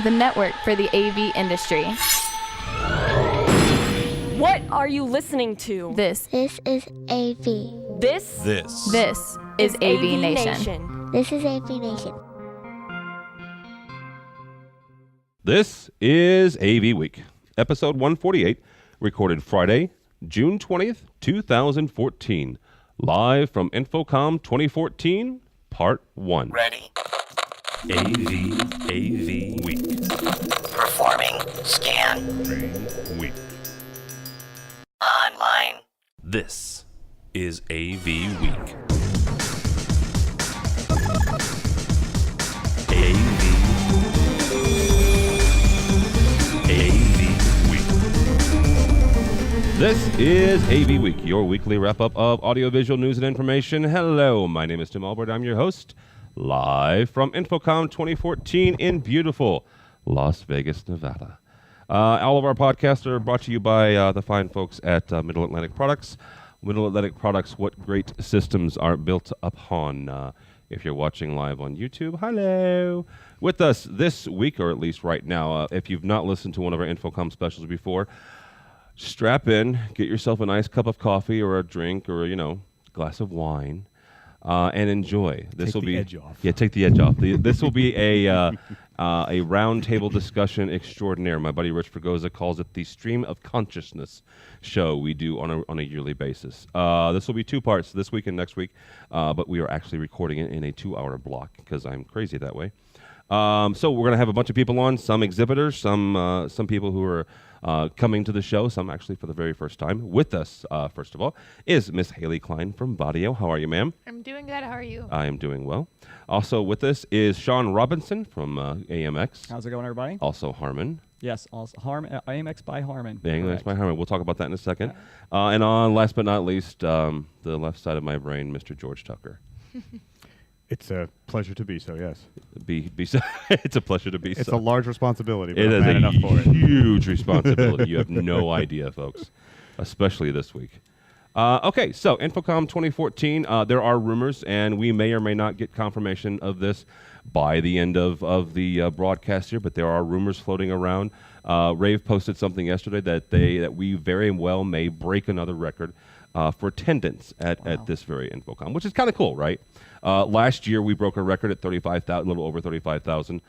the network for the AV industry. What are you listening to? This This is AV. This is AVNation. This is AVNation. This is AVWeek, episode 148, recorded Friday, June 20th, 2014, live from InfoComm 2014, Part 1. Ready. AVWeek. Performing. Scan. Week. Online. This is AVWeek. AV Week. This is AV Week, your weekly wrap-up of audiovisual news and information. Hello, my name is Tim Albert. I'm your host, live from InfoComm 2014 in beautiful Las Vegas, Nevada. All of our podcasts are brought to you by the fine folks at Middle Atlantic Products. Middle Atlantic Products, what great systems are built upon. If you're watching live on YouTube, hello. With us this week, or at least right now, if you've not listened to one of our InfoComm specials before, strap in, get yourself a nice cup of coffee or a drink or, glass of wine, and enjoy. This will be edge off. Yeah, take the edge off. This will be a roundtable discussion extraordinaire. My buddy Rich Fregosa calls it the Stream of Consciousness show we do on a yearly basis. This will be two parts, this week and next week, but we are actually recording it in a 2-hour block because I'm crazy that way. So we're going to have a bunch of people on, some exhibitors, some people who are coming to the show, some actually for the very first time. With us, first of all, is Miss Haley Klein from Bodio. How are you, ma'am? I'm doing good. How are you? I am doing well. Also with us is Sean Robinson from AMX. How's it going, everybody? Also Harmon. Yes, also AMX by Harmon. AMX by Harmon. We'll talk about that in a second. And on, last but not least, the left side of my brain, Mr. George Tucker. It's a pleasure to be so, yes. It's a pleasure to be so. It's a large responsibility, but It I'm is man a enough for it. huge responsibility. You have no idea, folks, especially this week. Okay, so InfoComm 2014, there are rumors, and we may or may not get confirmation of this by the end of the broadcast here, but there are rumors floating around. Rave posted something yesterday that we very well may break another record for attendance at this very InfoComm, which is kind of cool, right? Last year we broke a record at 35,000, a little over 35,000,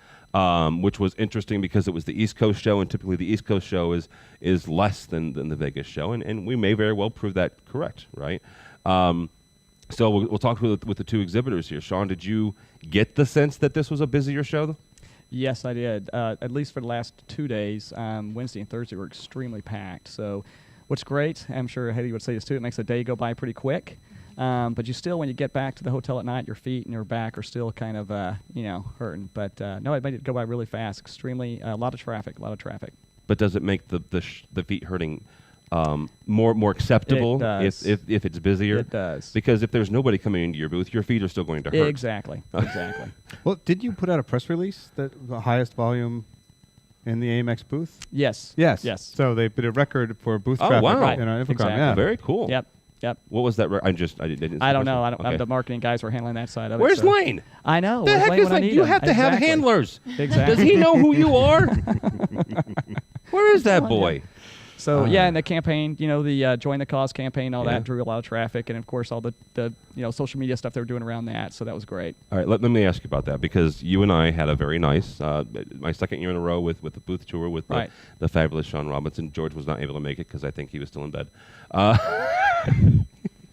which was interesting because it was the East Coast show, and typically the East Coast show is less than the Vegas show, and we may very well prove that correct, right? So we'll talk with the two exhibitors here. Sean, did you get the sense that this was a busier show? Yes, I did. At least for the last 2 days, Wednesday and Thursday were extremely packed. So what's great, I'm sure Haley would say this too, it makes the day go by pretty quick. But you still, when you get back to the hotel at night, your feet and your back are still kind of, hurting. But no, it made it go by really fast. Extremely, a lot of traffic. But does it make the feet hurting more acceptable if it's busier? It does. Because if there's nobody coming into your booth, your feet are still going to hurt. Exactly. Well, did you put out a press release that the highest volume in the AMX booth? Yes. So they put a record for booth Oh, traffic wow. in our InfoComm. Exactly. Yeah. Very cool. Yep. What was that? I didn't. I don't know. Okay. The marketing guys were handling that side of it. Where's so. Lane? I know. The Where's heck Lane is when I Lane? need You him? have to have Exactly. handlers. Exactly. Does he know who you are? Where is that boy? So and the campaign, the Join the Cause campaign, all Yeah. that drew a lot of traffic, and of course all the social media stuff they were doing around that. So that was great. All right, let me ask you about that, because you and I had a very nice, my second year in a row with the booth tour with the fabulous Sean Robinson. George was not able to make it because I think he was still in bed.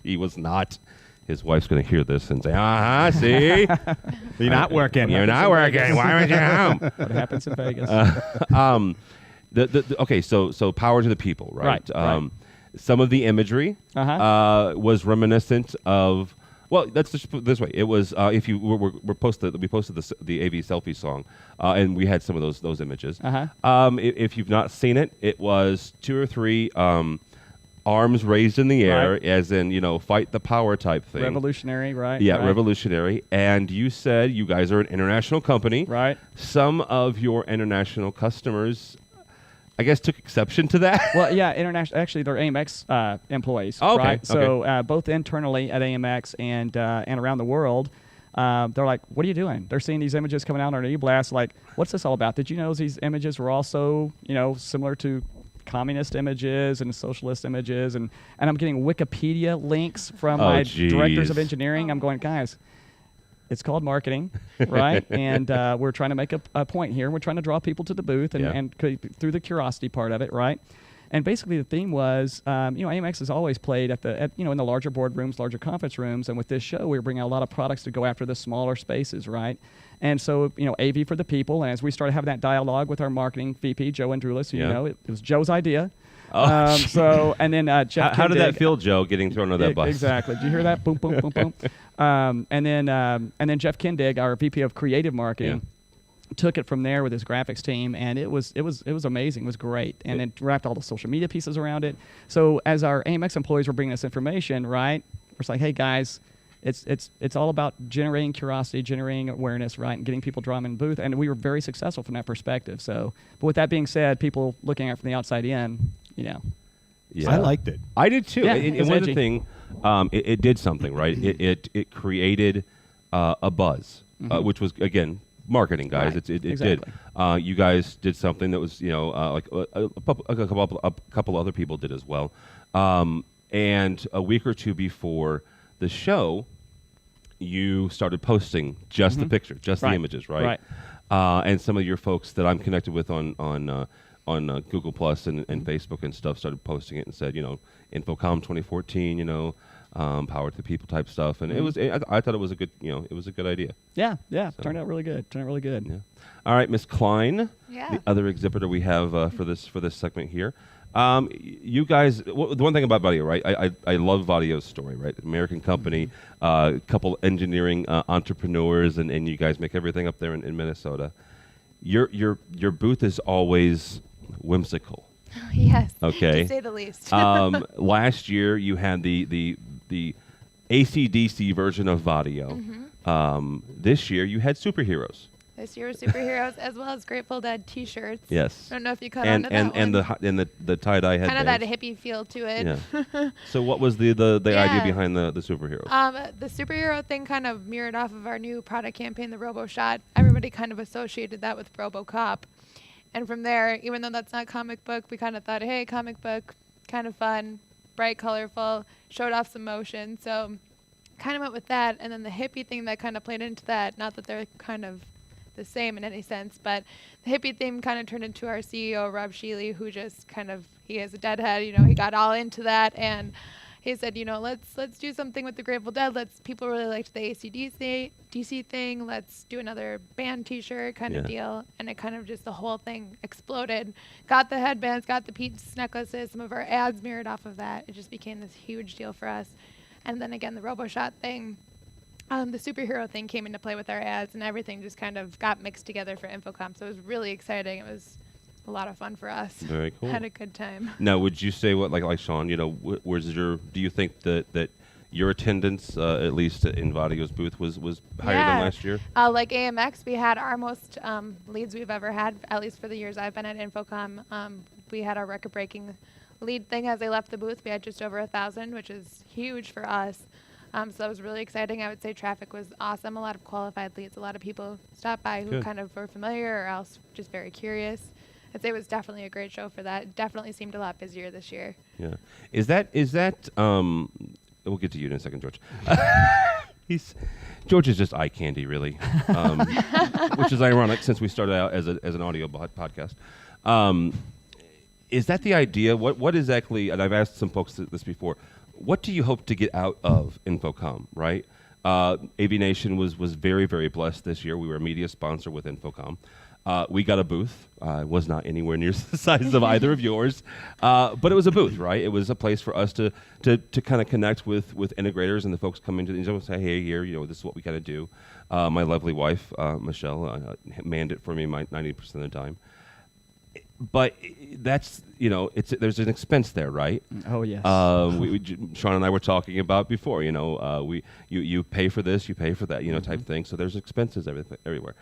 He was not. His wife's going to hear this and say, see? You're not working. You're not working. Why aren't you home? What happens in Vegas? Okay, so power to the people, right? Right. Some of the imagery was reminiscent of. Well, let's just put it this way. It was we posted the AV selfie song, and we had some of those images. If you've not seen it, it was 2 or 3 arms raised in the air, as in fight the power type thing. Revolutionary, right? Yeah, right. revolutionary. And you said you guys are an international company. Right. Some of your international customers, I guess, took exception to that. Well, yeah, international. Actually, they're AMX employees. Oh, okay, right? So both internally at AMX and around the world, they're like, what are you doing? They're seeing these images coming out on an e-blast, like, what's this all about? Did you know these images were also, similar to communist images and socialist images? And I'm getting Wikipedia links from my directors of engineering. I'm going, guys, it's called marketing, right? And we're trying to make a point here. We're trying to draw people to the booth and through the curiosity part of it, right? And basically the theme was, AMX has always played in the larger boardrooms, larger conference rooms. And with this show, we were bringing a lot of products to go after the smaller spaces, right? And so, AV for the people. And as we started having that dialogue with our marketing VP, Joe Andrulis, it was Joe's idea. And then Jeff How did that Kindig- feel, Joe, getting thrown under that bus? Exactly. Did you hear that? Boom, boom, boom, boom. And then Jeff Kindig, our VP of Creative Marketing, took it from there with his graphics team, and it was amazing. It was great, and then wrapped all the social media pieces around it. So as our AMX employees were bringing us information, right, we're just like, hey guys, it's all about generating curiosity, generating awareness, right, and getting people drawn in the booth. And we were very successful from that perspective. So, but with that being said, people looking at it from the outside in, Yeah. I liked it. I did too. Yeah, and it was one of edgy. the thing, it did something, right? It created a buzz, which was, again, marketing, guys. Right. It Exactly. did. You guys did something that was, like a couple other people did as well. And a week or two before the show, you started posting just the picture, just the images, right? And some of your folks that I'm connected with on Google Plus and Facebook and stuff started posting it and said, InfoComm 2014, power to the people type stuff, and it was. I thought it was a good, it was a good idea. Yeah. So. Turned out really good. Yeah. All right, Miss Klein, Yeah. the other exhibitor we have for this segment here. You guys, the one thing about Vadio, right? I love Vadio's story, right? American company, couple engineering entrepreneurs, and you guys make everything up there in Minnesota. Your booth is always whimsical. Yes. Okay. To say the least. Last year you had the AC/DC version of Vadio. This year you had superheroes. This year was superheroes as well as Grateful Dead T-shirts. Yes. I don't know if you caught And on to that and one. the tie-dye headbands. Kind of that hippie feel to it. Yeah. So what was the idea Yeah. behind the superheroes? The superhero thing kind of mirrored off of our new product campaign, the Robo Shot. Everybody kind of associated that with RoboCop. And from there, even though that's not comic book, we kind of thought, hey, comic book, kind of fun, bright, colorful, showed off some motion. So kind of went with that. And then the hippie thing that kind of played into that, not that they're kind of the same in any sense, but the hippie theme kind of turned into our CEO, Rob Sheely, who just kind of, he is a deadhead, he got all into that. And he said, let's do something with the Grateful Dead. People really liked the AC/DC thing. Let's do another band T-shirt kind of deal. And it kind of just, the whole thing exploded. Got the headbands, got the Pete's necklaces. Some of our ads mirrored off of that. It just became this huge deal for us. And then again, the RoboShot thing, the superhero thing came into play with our ads, and everything just kind of got mixed together for InfoComm. So it was really exciting. It was a lot of fun for us. Very cool. Had a good time. Now, would you say like Sean? Do you think that your attendance, at least in Vadio's booth, was higher than last year? Like AMX, we had our most leads we've ever had, at least for the years I've been at InfoComm. We had our record-breaking lead thing as they left the booth. We had just over 1,000, which is huge for us. So that was really exciting. I would say traffic was awesome. A lot of qualified leads. A lot of people stopped by who kind of were familiar or else just very curious. I'd say it was definitely a great show for that. It definitely seemed a lot busier this year. Yeah. Is that we'll get to you in a second, George. George is just eye candy, really, which is ironic since we started out as an audio podcast. Is that the idea? What exactly, and I've asked some folks this before, what do you hope to get out of InfoComm, right? AVNation was very, very blessed this year. We were a media sponsor with InfoComm. We got a booth. It was not anywhere near the size of either of yours, but it was a booth, right? It was a place for us to kind of connect with integrators and the folks coming to the and say, hey, here, this is what we kind of do. My lovely wife, Michelle, manned it for me 90% of the time. But that's, there's an expense there, right? Oh, yes. Sean and I were talking about before, you pay for this, you pay for that, type thing. So there's expenses everywhere.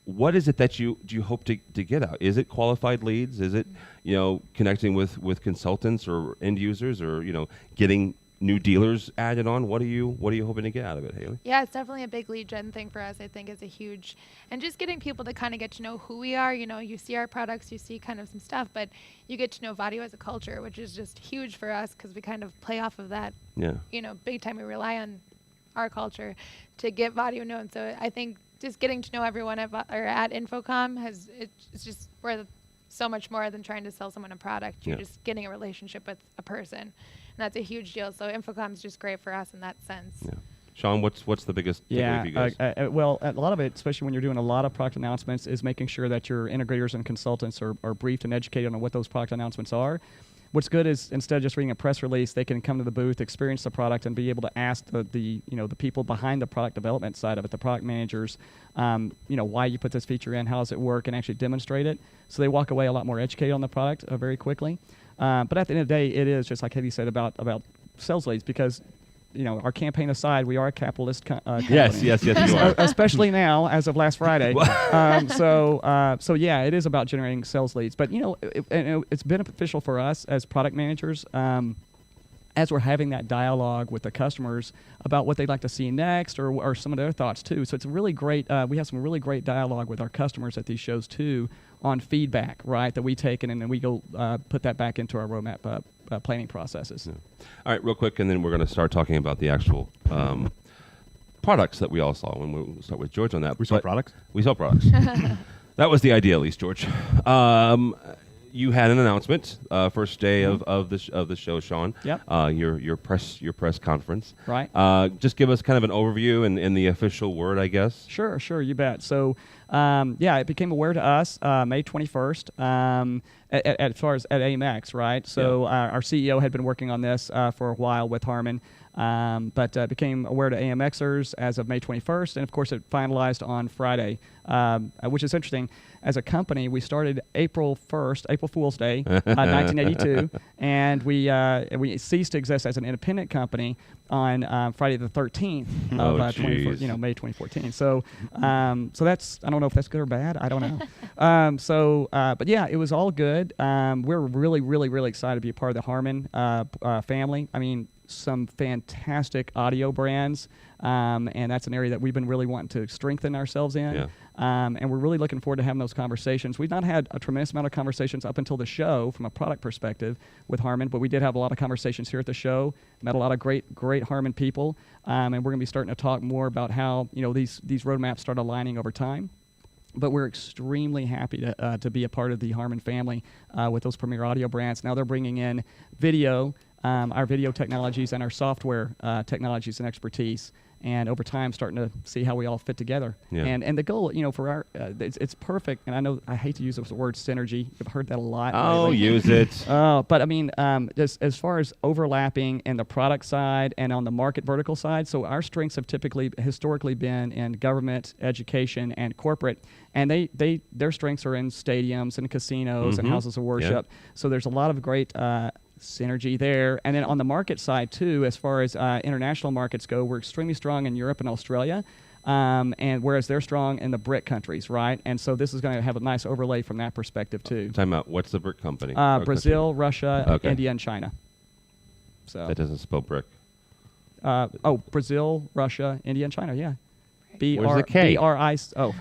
What is it that you hope to get out? Is it qualified leads? Is it, connecting with consultants or end users or, getting new dealers added on. What are you hoping to get out of it, Haley? Yeah, it's definitely a big lead gen thing for us. I think is a huge, and just getting people to kind of get to know who we are. You know, you see our products, you see kind of some stuff, but you get to know Vadio as a culture, which is just huge for us because we kind of play off of that. Yeah. You know, big time. We rely on our culture to get Vadio known. So I think just getting to know everyone at InfoComm it's just worth so much more than trying to sell someone a product. You're just getting a relationship with a person, and that's a huge deal. So InfoComm is just great for us in that sense. Yeah. Sean, what's the biggest takeaway for you guys? Well, a lot of it, especially when you're doing a lot of product announcements, is making sure that your integrators and consultants are briefed and educated on what those product announcements are. What's good is instead of just reading a press release, they can come to the booth, experience the product, and be able to ask the people behind the product development side of it, the product managers, why you put this feature in, how does it work, and actually demonstrate it. So they walk away a lot more educated on the product very quickly. But at the end of the day, it is just like Heavy said about sales leads, because our campaign aside, we are a capitalist company. Yes, you are. Especially now, as of last Friday. So yeah, it is about generating sales leads. But it's beneficial for us as product managers, as we're having that dialogue with the customers about what they'd like to see next, or some of their thoughts too. So it's really great. We have some really great dialogue with our customers at these shows too, on feedback, right, that we take and then we go put that back into our roadmap planning processes. Yeah. All right, real quick, and then we're going to start talking about the actual products that we all saw. And we'll start with George on that. We saw products? We saw products. That was the idea, at least, George. You had an announcement first day of the show, Sean. Yep. Your press conference. Right. Just give us kind of an overview and the official word, I guess. Sure, you bet. So, it became aware to us May 21st. As far as at AMX, right? So our CEO had been working on this for a while with Harman, but became aware to AMXers as of May 21st, and of course it finalized on Friday, which is interesting. As a company, we started April 1st, April Fool's Day, 1982, and we ceased to exist as an independent company on Friday the 13th of May 2014. So that's, I don't know if that's good or bad. I don't know. But yeah, it was all good. We're really, really, really excited to be a part of the Harman family. I mean, some fantastic audio brands, and that's an area that we've been really wanting to strengthen ourselves in. Yeah. And we're really looking forward to having those conversations. We've not had a tremendous amount of conversations up until the show from a product perspective with Harman, but we did have a lot of conversations here at the show, met a lot of great Harman people, and we're going to be starting to talk more about how these roadmaps start aligning over time. But we're extremely happy to be a part of the Harman family with those premier audio brands. Now they're bringing in video, our video technologies, and our software technologies and expertise. And over time, starting to see how we all fit together. Yeah. And the goal, for our, it's perfect. And I know I hate to use the word synergy. I've heard that a lot. Oh, lately. use it. But I mean, just as far as overlapping in the product side and on the market vertical side, so our strengths have historically been in government, education, and corporate. And their strengths are in stadiums and casinos and houses of worship. Yeah. So there's a lot of great synergy there. And then on the market side too, as far as international markets go, we're extremely strong in Europe and Australia, and whereas they're strong in the BRIC countries, right? And so this is going to have a nice overlay from that perspective too. Time out. What's the BRIC company? Brazil, Russia, India, and China. So that doesn't spell BRIC. Brazil, Russia, India, and China. Yeah. Where's the K? BRI. Oh.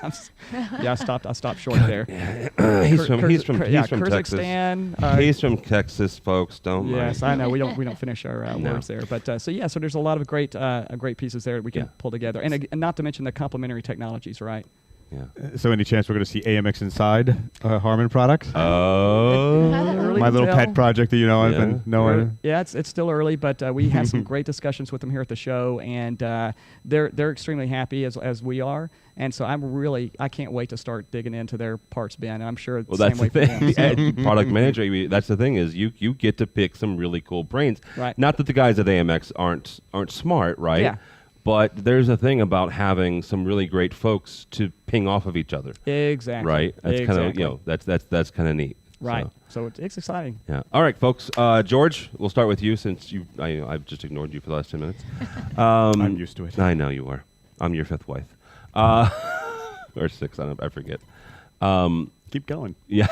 I stopped short there. He's from Texas. Kyrgyzstan. He's from Texas, folks. Don't mind. Yes, I know. We don't finish our words there, but so there's a lot of great pieces there that we can pull together, and not to mention the complementary technologies, right? Yeah. So any chance we're going to see AMX inside Harman products? Oh. My little pet project that I've been knowing. Yeah, it's still early, but we had some great discussions with them here at the show, and they're extremely happy as we are. And so I can't wait to start digging into their parts bin. And I'm sure it's the same way for them. As product manager, that's the thing is you get to pick some really cool brains. Right. Not that the guys at AMX aren't smart, right? Yeah. But there's a thing about having some really great folks to ping off of each other. Exactly. Right. That's kind of that's kind of neat. Right. So it's exciting. Yeah. All right, folks. George, we'll start with you since I've just ignored you for the last 10 minutes. I'm used to it. I know you are. I'm your fifth wife. Or sixth. I forget. Keep going. Yeah.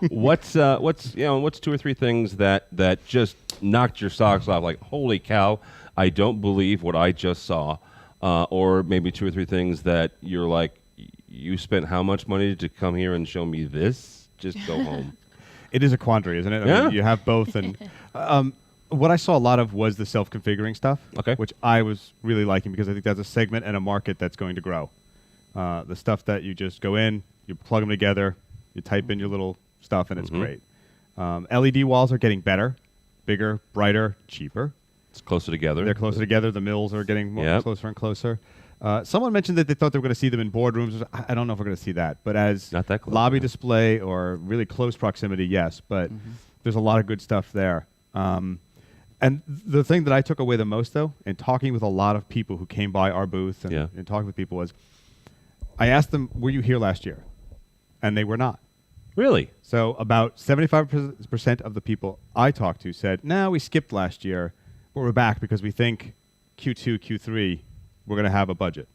What's 2 or 3 things that just knocked your socks off? Like, holy cow, I don't believe what I just saw. Or maybe 2 or 3 things that you're like, you spent how much money to come here and show me this? Just go home. It is a quandary, isn't it? Yeah. I mean, you have both. And what I saw a lot of was the self-configuring stuff, Okay. which I was really liking because I think that's a segment and a market that's going to grow. The stuff that you just go in, you plug them together, you type in your little stuff, and it's great. LED walls are getting better, bigger, brighter, cheaper. It's closer together. They're closer together. The mills are getting Yep. closer and closer. Someone mentioned that they thought they were going to see them in boardrooms. I don't know if we're going to see that, but as Not that close, lobby yeah. display or really close proximity, yes. But there's a lot of good stuff there. And the thing that I took away the most, though, in talking with a lot of people who came by our booth and talking with people was, I asked them, were you here last year? And they were not. Really? So about 75% of the people I talked to said, no, we skipped last year, but we're back because we think Q2, Q3, we're going to have a budget.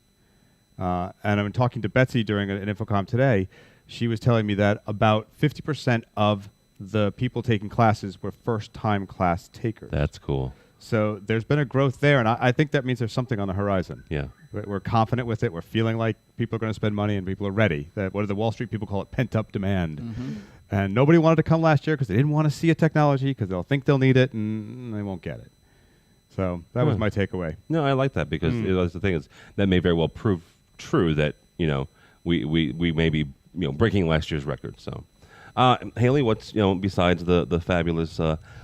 And I've been talking to Betsy during an InfoComm today. She was telling me that about 50% of the people taking classes were first-time class takers. That's cool. So there's been a growth there, and I think that means there's something on the horizon. Yeah. We're confident with it. We're feeling like people are going to spend money and people are ready. What do the Wall Street people call it? Pent-up demand. And nobody wanted to come last year because they didn't want to see a technology because they'll think they'll need it and they won't get it. So that was my takeaway. No, I like that because the thing is that may very well prove true that we may be breaking last year's record. So, Haley, what's besides the fabulous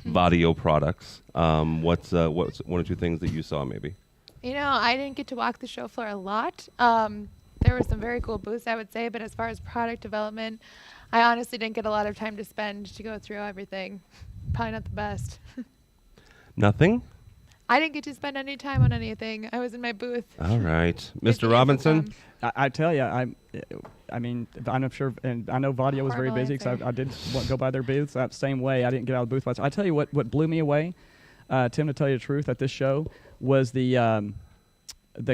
Vadio products, what's 1 or 2 things that you saw maybe? I didn't get to walk the show floor a lot. There were some very cool booths, I would say, but as far as product development, I honestly didn't get a lot of time to spend to go through everything. Probably not the best. Nothing? I didn't get to spend any time on anything. I was in my booth. All right. Busy Mr. Robinson? InfoComm. I tell you, I mean, I'm sure, and I know Vadio was very Horrible busy because answer. I did go by their booths. That same way, I didn't get out of the booth much. I tell you what blew me away, Tim, to tell you the truth, at this show was the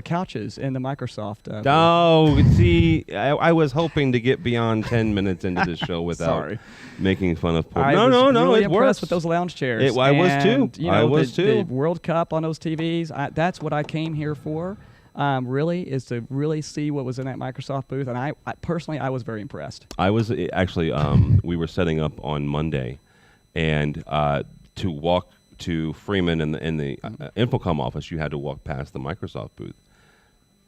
couches in the Microsoft. Booth. Oh, see, I was hoping to get beyond 10 minutes into this show without Sorry. making fun of poor. I No, was no, really it impressed works. with those lounge chairs. I was too. And, I was too. The World Cup on those TVs. That's what I came here for. Really, is to really see what was in that Microsoft booth, and I personally I was very impressed. I was actually, we were setting up on Monday, and to walk to Freeman in the InfoComm office, you had to walk past the Microsoft booth.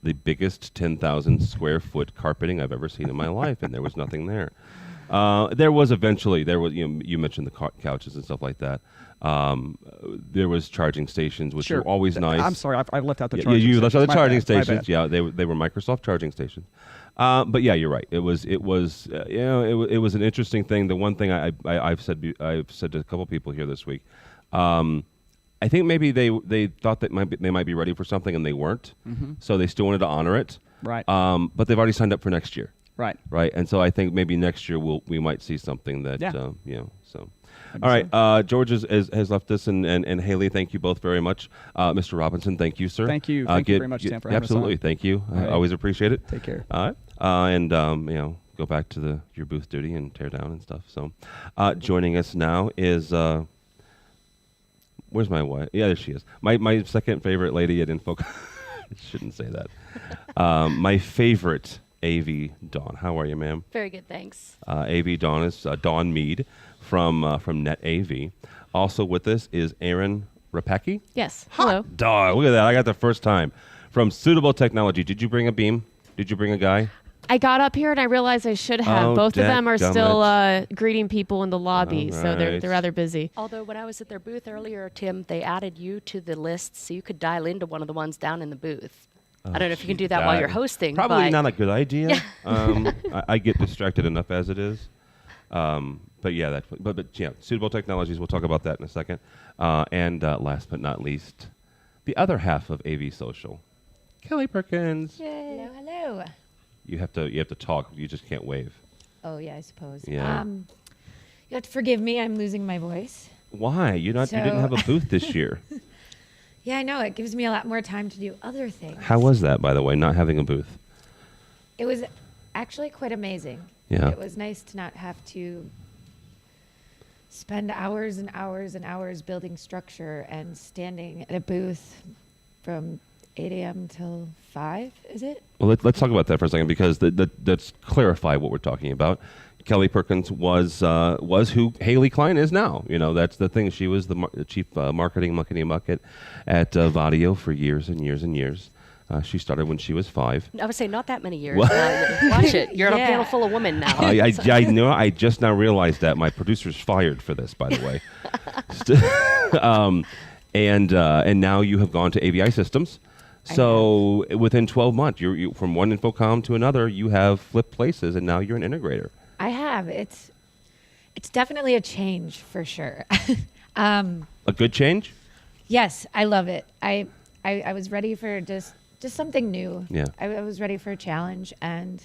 The biggest 10,000 square foot carpeting I've ever seen in my life, and there was nothing there. There was you mentioned the couches and stuff like that. There was charging stations, which Sure. were always nice. I'm sorry, I left out the Yeah, charging you stations. left out the My charging bad, my stations. bad. Yeah, they were Microsoft charging stations. But yeah, you're right. It was it was an interesting thing. The one thing I've said to a couple people here this week. I think maybe they thought that they might be ready for something and they weren't. So they still wanted to honor it. Right. But they've already signed up for next year. Right. Right. And so I think maybe next year we might see something that so. Maybe All right, George has left us, and Haley, thank you both very much. Mr. Robinson, thank you, sir. Thank you. Thank you very much, Tim, for having us absolutely, on. thank you. I right. always appreciate it. Take care. All right, and go back to your booth duty and tear down and stuff. So, joining us now is where's my wife? Yeah, there she is. My second favorite lady at InfoComm. Shouldn't say that. My favorite AV Dawn. How are you, ma'am? Very good, thanks. AV Dawn is Dawn Mead from Net AV. Also with us is Aaron Rapacki. Yes. Hello. Dog, look at that. I got the first time. From Suitable Technology. Did you bring a beam? Did you bring a guy? I got up here and I realized I should have. Oh, Both of them are dadgummit. still greeting people in the lobby, All so they're right. rather busy. Although when I was at their booth earlier, Tim, they added you to the list so you could dial into one of the ones down in the booth. I don't know if you can do that while you're hosting. Probably but not a good idea. I get distracted enough as it is. But yeah, but yeah, Suitable Technologies. We'll talk about that in a second. And last but not least, the other half of AV Social, Kelly Perkins. Hello, hello. You have to talk. You just can't wave. Oh yeah, I suppose. Yeah. You have to forgive me. I'm losing my voice. Why? You didn't have a booth this year. Yeah, I know. It gives me a lot more time to do other things. How was that, by the way, not having a booth? It was actually quite amazing. Yeah. It was nice to not have to spend hours and hours and hours building structure and standing at a booth from 8 a.m. till 5, is it? Well, let's talk about that for a second because let's clarify what we're talking about. Kelly Perkins was who Haley Klein is now. You know, that's the thing. She was the chief marketing muckety-muck at Vadio for years and years and years. She started when she was 5. I would say not that many years. Watch it. You're on a panel full of women now. I know. I just now realized that my producer's fired for this, by the way. And now you have gone to AVI Systems. So within 12 months, you from one InfoComm to another, you have flipped places, and now you're an integrator. I have. It's definitely a change for sure. A good change? Yes, I love it. I was ready for just something new. Yeah. I was ready for a challenge, and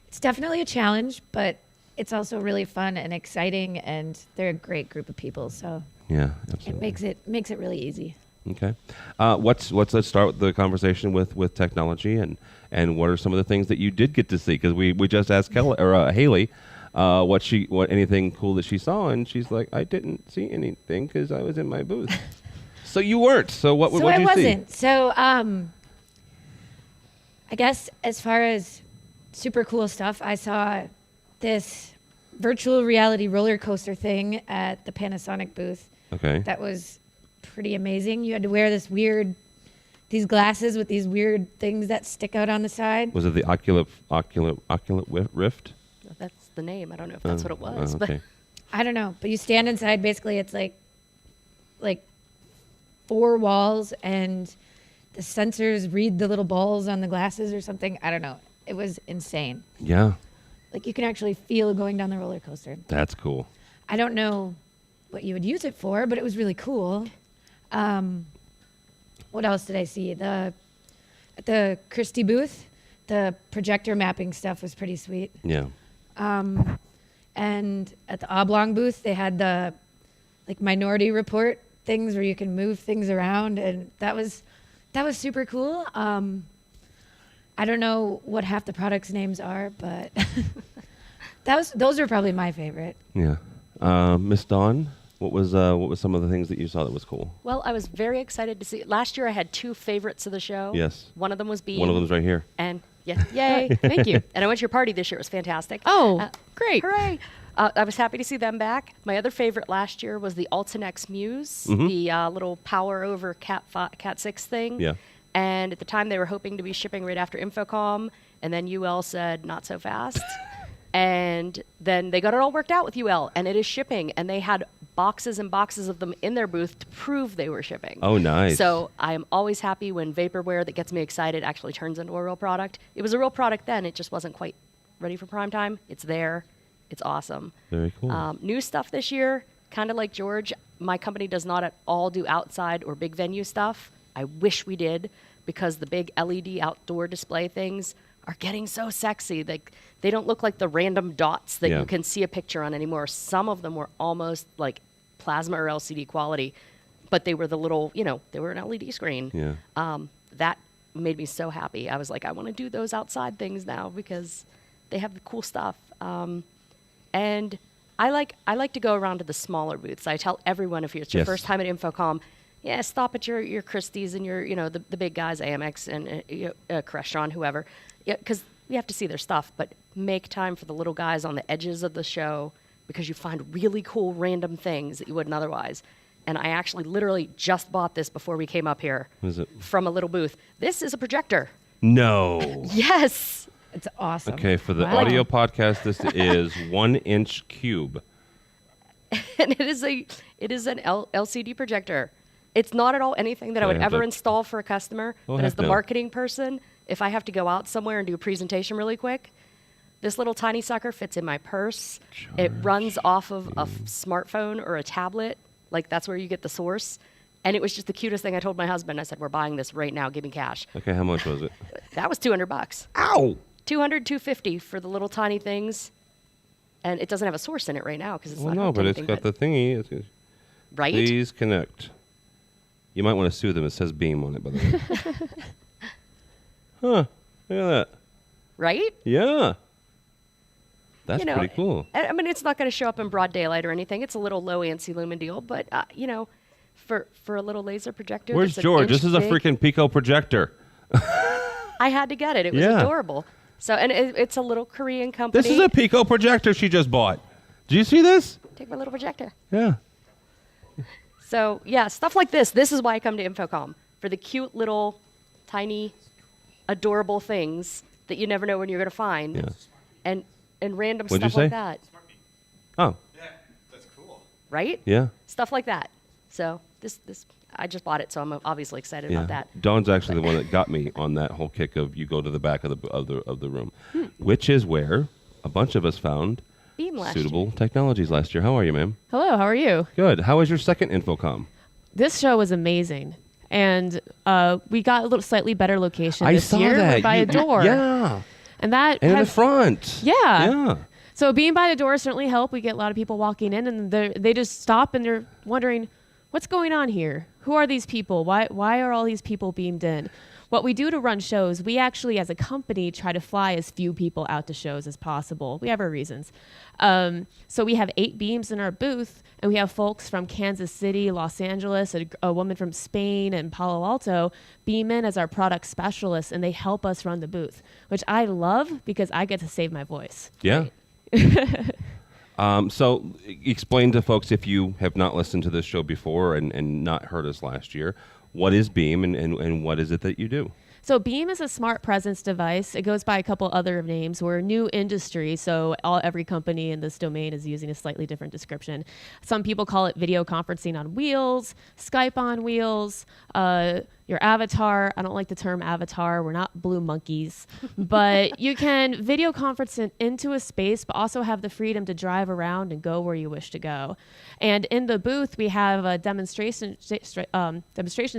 it's definitely a challenge, but it's also really fun and exciting, and they're a great group of people. So Yeah, absolutely. it makes it really easy. Okay. Let's start the conversation with technology and what are some of the things that you did get to see? Because we just asked Haley what anything cool that she saw, and she's like, I didn't see anything because I was in my booth. So you weren't. So what did you see? So I wasn't. So I guess as far as super cool stuff, I saw this virtual reality roller coaster thing at the Panasonic booth. Okay. That was pretty amazing. You had to wear these glasses with these weird things that stick out on the side. Was it the Oculus Rift? That's the name. I don't know if that's what it was. Okay. I don't know, but you stand inside. Basically, it's like 4 walls, and the sensors read the little balls on the glasses or something. I don't know. It was insane. Yeah. Like you can actually feel going down the roller coaster. That's cool. I don't know what you would use it for, but it was really cool. What else did I see? At the Christie booth, the projector mapping stuff was pretty sweet. Yeah. And at the Oblong booth, they had the Minority Report things where you can move things around, and that was super cool. I don't know what half the products' names are, but those are probably my favorite. Yeah. Miss Dawn, what was some of the things that you saw that was cool? Well, I was very excited to see. Last year, I had 2 favorites of the show. Yes. One of them was Beam. One of them's right here. And yay. Thank you. And I went to your party this year. It was fantastic. Oh, great. Hooray. I was happy to see them back. My other favorite last year was the Altinex Muse, the little power over Cat 6 thing. Yeah. And at the time, they were hoping to be shipping right after InfoComm, and then UL said, not so fast. And then they got it all worked out with UL, and it is shipping. And they had boxes and boxes of them in their booth to prove they were shipping. Oh, nice. So I am always happy when vaporware that gets me excited actually turns into a real product. It was a real product then. It just wasn't quite ready for prime time. It's there. It's awesome. Very cool. New stuff this year, kind of like George, my company does not at all do outside or big venue stuff. I wish we did, because the big LED outdoor display things are getting so sexy. They don't look like the random dots that Yeah. you can see a picture on anymore. Some of them were almost like plasma or LCD quality, but they were the little, they were an LED screen. Yeah. That made me so happy. I was like, I want to do those outside things now because they have the cool stuff. And I like to go around to the smaller booths. I tell everyone, if it's your Yes. first time at InfoComm, stop at your Christie's and your, the big guys, Amex and Crestron, whoever, because we have to see their stuff. But make time for the little guys on the edges of the show, because you find really cool random things that you wouldn't otherwise. And I actually literally just bought this before we came up here. What is it? From a little booth. This is a projector. No. Yes. It's awesome. Okay, for the Wow. audio podcast, this is 1-inch cube. And it is an LCD projector. It's not at all anything that I would have ever to- install for a customer. Oh, But as heck the no. marketing person, if I have to go out somewhere and do a presentation really quick, this little tiny sucker fits in my purse. It runs off of a smartphone or a tablet. Like, that's where you get the source. And it was just the cutest thing. I told my husband, I said, we're buying this right now. Give me cash. Okay, how much was it? That was $200. Ow! $250 for the little tiny things. And it doesn't have a source in it right now because it's Well, not no, hooked to but it's anything, got the thingy. right? Please connect. You might want to sue them. It says Beam on it, by the way. Huh. Look at that. Right? Yeah. That's pretty cool. I mean, it's not going to show up in broad daylight or anything. It's a little low anti-lumen deal, but for a little laser projector. Where's that's an George? inch This is a big, freaking Pico projector. I had to get it. It was Yeah. adorable. So, and it's a little Korean company. This is a Pico projector she just bought. Do you see this? Take my little projector. Yeah. So yeah, stuff like this. This is why I come to InfoComm, for the cute little, tiny, adorable things that you never know when you're going to find, Yeah. and random What'd you stuff like say? that, Oh. right? Yeah. Stuff like that. So this I just bought it, so I'm obviously excited about that. Dawn's actually the one that got me on that whole kick of you go to the back of the room, which is where a bunch of us found Beam last Suitable Technologies last year. How are you, ma'am? Hello, how are you? Good. How was your second InfoComm? This show was amazing. And we got a little slightly better location I this saw year that. by a door. Yeah. And that And in the has, front. Yeah. Yeah. So being by the door certainly helped. We get a lot of people walking in, and they just stop and they're wondering, what's going on here? Who are these people? Why are all these people beamed in? What we do to run shows, we actually, as a company, try to fly as few people out to shows as possible. We have our reasons. So we have 8 beams in our booth, and we have folks from Kansas City, Los Angeles, a woman from Spain, and Palo Alto beam in as our product specialists, and they help us run the booth, which I love because I get to save my voice. Yeah. So explain to folks, if you have not listened to this show before and not heard us last year, what is Beam and what is it that you do? So Beam is a smart presence device. It goes by a couple other names. We're a new industry, so every company in this domain is using a slightly different description. Some people call it video conferencing on wheels, Skype on wheels, your avatar. I don't like the term avatar. We're not blue monkeys. But you can video conference into a space, but also have the freedom to drive around and go where you wish to go. And in the booth, we have demonstration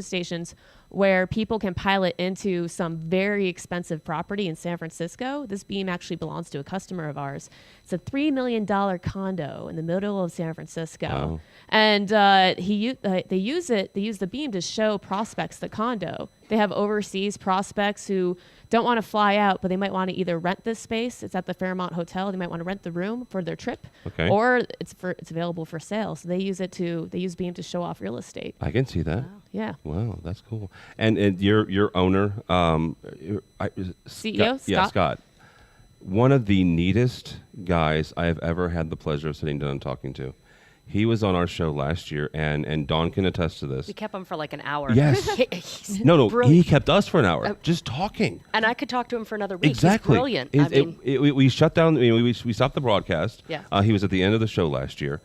stations where people can pilot into some very expensive property in San Francisco. This beam actually belongs to a customer of ours. It's a $3 million condo in the middle of San Francisco. Wow. And they use the beam to show prospects the condo. They have overseas prospects who don't want to fly out, but they might want to either rent this space. It's at the Fairmont Hotel. They might want to rent the room for their trip, Okay. or it's available for sale. So they use Beam to show off real estate. I can see that. Yeah. Wow, that's cool. And your owner, CEO, Yeah, Scott. Scott. One of the neatest guys I have ever had the pleasure of sitting down and talking to. He was on our show last year, and Dawn can attest to this. We kept him for like an hour. Yes. He's No, brilliant. he kept us for an hour, just talking. And I could talk to him for another week. Exactly. He's brilliant. We shut down. We stopped the broadcast. Yeah. He was at the end of the show last year,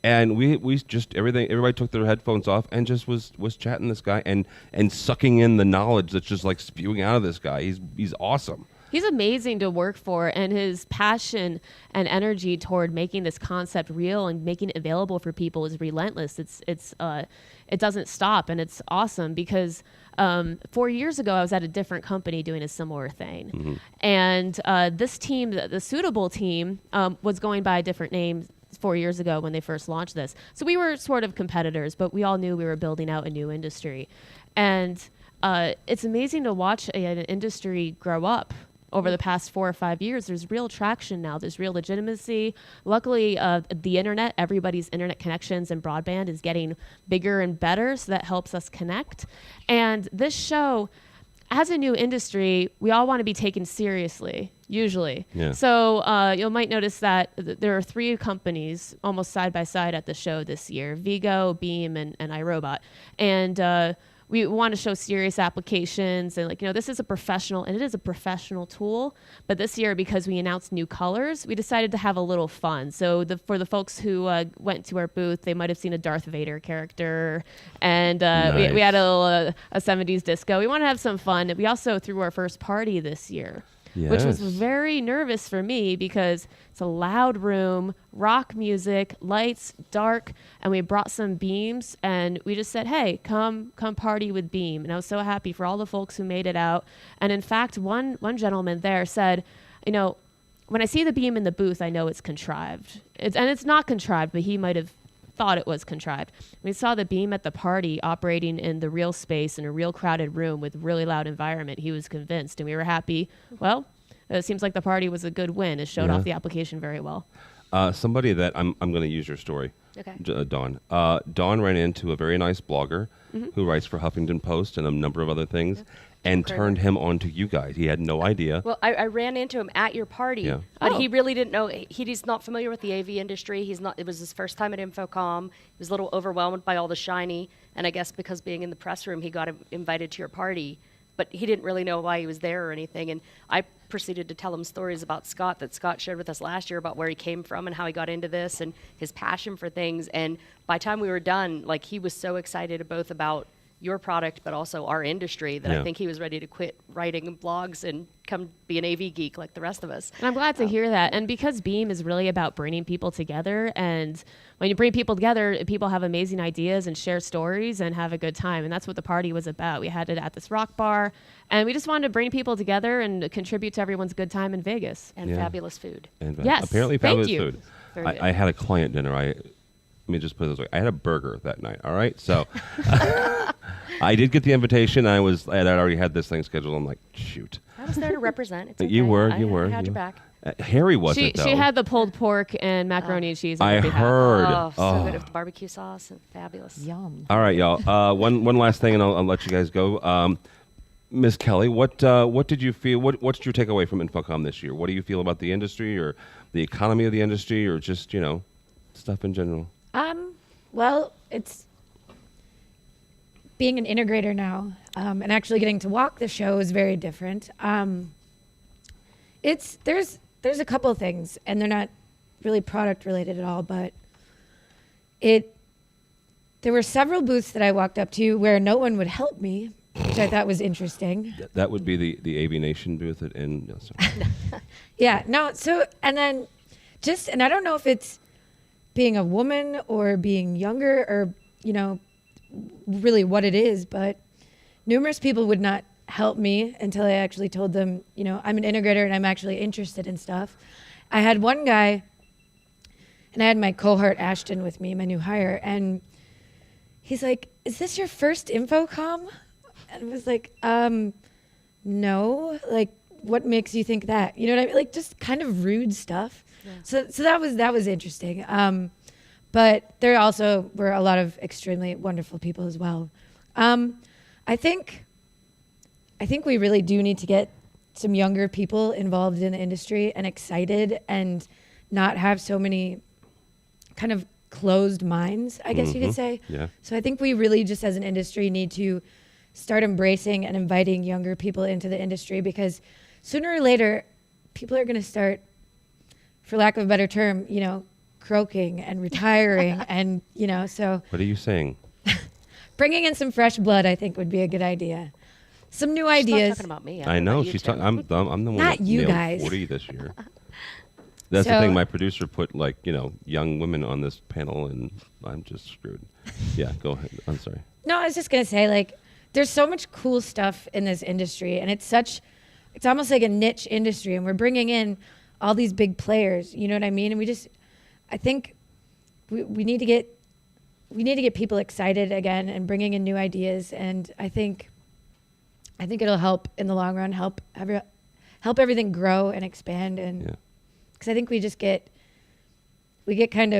and we just everybody took their headphones off and just was chatting this guy and sucking in the knowledge that's just like spewing out of this guy. He's awesome. He's amazing to work for, and his passion and energy toward making this concept real and making it available for people is relentless. It doesn't stop, and it's awesome because 4 years ago I was at a different company doing a similar thing, Mm-hmm. and this team, the Suitable team, was going by a different name 4 years ago when they first launched this. So we were sort of competitors, but we all knew we were building out a new industry, and it's amazing to watch an industry grow up. Over the past 4 or 5 years, there's real traction now. There's real legitimacy. Luckily, the internet, everybody's internet connections and broadband is getting bigger and better, so that helps us connect. And this show, as a new industry, we all want to be taken seriously, usually. Yeah. So you might notice that there are 3 companies almost side by side at the show this year, Vigo, Beam, and iRobot. And we want to show serious applications and this is a professional, and it is a professional tool. But this year, because we announced new colors, we decided to have a little fun. So for the folks who went to our booth, they might have seen a Darth Vader character, and Nice. we had a 70s disco. We want to have some fun. We also threw our first party this year. Which was Yes. very nervous for me because it's a loud room, rock music, lights, dark, and we brought some beams and we just said, hey, come party with Beam. And I was so happy for all the folks who made it out. And in fact, one gentleman there said, when I see the beam in the booth, I know it's contrived. It's not contrived, but he might have thought it was contrived. We saw the beam at the party operating in the real space in a real crowded room with really loud environment. He was convinced, and we were happy. Well, It seems like the party was a good win. It showed Yeah. off the application very well. Somebody that I'm going to use your story, Okay. Dawn. Dawn ran into a very nice blogger who writes for Huffington Post and a number of other things, and Kramer. turned him on to you guys. He had no idea. Well, I ran into him at your party, Yeah. but Oh. he really didn't know. He's not familiar with the AV industry. He's not. It was his first time at InfoComm. He was a little overwhelmed by all the shiny, and I guess because being in the press room, he got invited to your party, but he didn't really know why he was there or anything. And I proceeded to tell him stories about Scott that Scott shared with us last year about where he came from and how he got into this and his passion for things. And by the time we were done, like, he was so excited both about your product but also our industry that Yeah. I think he was ready to quit writing blogs and come be an AV geek like the rest of us. And I'm glad to hear that. And because Beam is really about bringing people together, and when you bring people together, people have amazing ideas and share stories and have a good time. And that's what the party was about. We had it at this rock bar, and we just wanted to bring people together and contribute to everyone's good time in Vegas. And Yeah. fabulous food. And Yes, apparently thank fabulous you. food. Very good. I had a client dinner. Let me just put it this way. I had a burger that night. All right, so I did get the invitation. I'd already had this thing scheduled. I'm like, shoot. I was there to represent. It's You okay. were, I you had your were. back. Harry wasn't She though. had the pulled pork and macaroni and cheese. On I her behalf. heard. Oh, so Oh. good with the barbecue sauce and fabulous. Yum. All right, y'all. One last thing, and I'll let you guys go. Ms. Kelly, what did you feel? What's your takeaway from InfoComm this year? What do you feel about the industry, or the economy of the industry, or just stuff in general? Well, it's being an integrator now, and actually getting to walk the show is very different. There's a couple things, and they're not really product related at all, but there were several booths that I walked up to where no one would help me, which I thought was interesting. That would be the AVNation booth Yeah, no, so, and then and I don't know if it's being a woman or being younger or, really what it is, but numerous people would not help me until I actually told them, I'm an integrator and I'm actually interested in stuff. I had one guy, and I had my cohort Ashton with me, my new hire, and he's like, "Is this your first InfoComm?" And I was like, no, like, what makes you think that? You know what I mean? Like, just kind of rude stuff. Yeah. So that was interesting. But there also were a lot of extremely wonderful people as well. I think we really do need to get some younger people involved in the industry and excited, and not have so many kind of closed minds, I guess you could say. Yeah. So I think we really just as an industry need to start embracing and inviting younger people into the industry, because sooner or later, people are going to start, for lack of a better term, croaking and retiring. And, so What are you saying? bringing in some fresh blood, I think, would be a good idea. Some new She's not ideas. talking about me. I know she's talking. I'm the one Not that you nailed guys. 40 this year. That's the So- thing. My producer put young women on this panel, and I'm just screwed. Yeah, go ahead. I'm sorry. No, I was just going to say, there's so much cool stuff in this industry, and it's almost like a niche industry, and we're bringing in all these big players, you know what I mean? And I think we need to get people excited again and bringing in new ideas, and I think it'll help in the long run, help everything grow and expand, and Yeah. because I think we get kind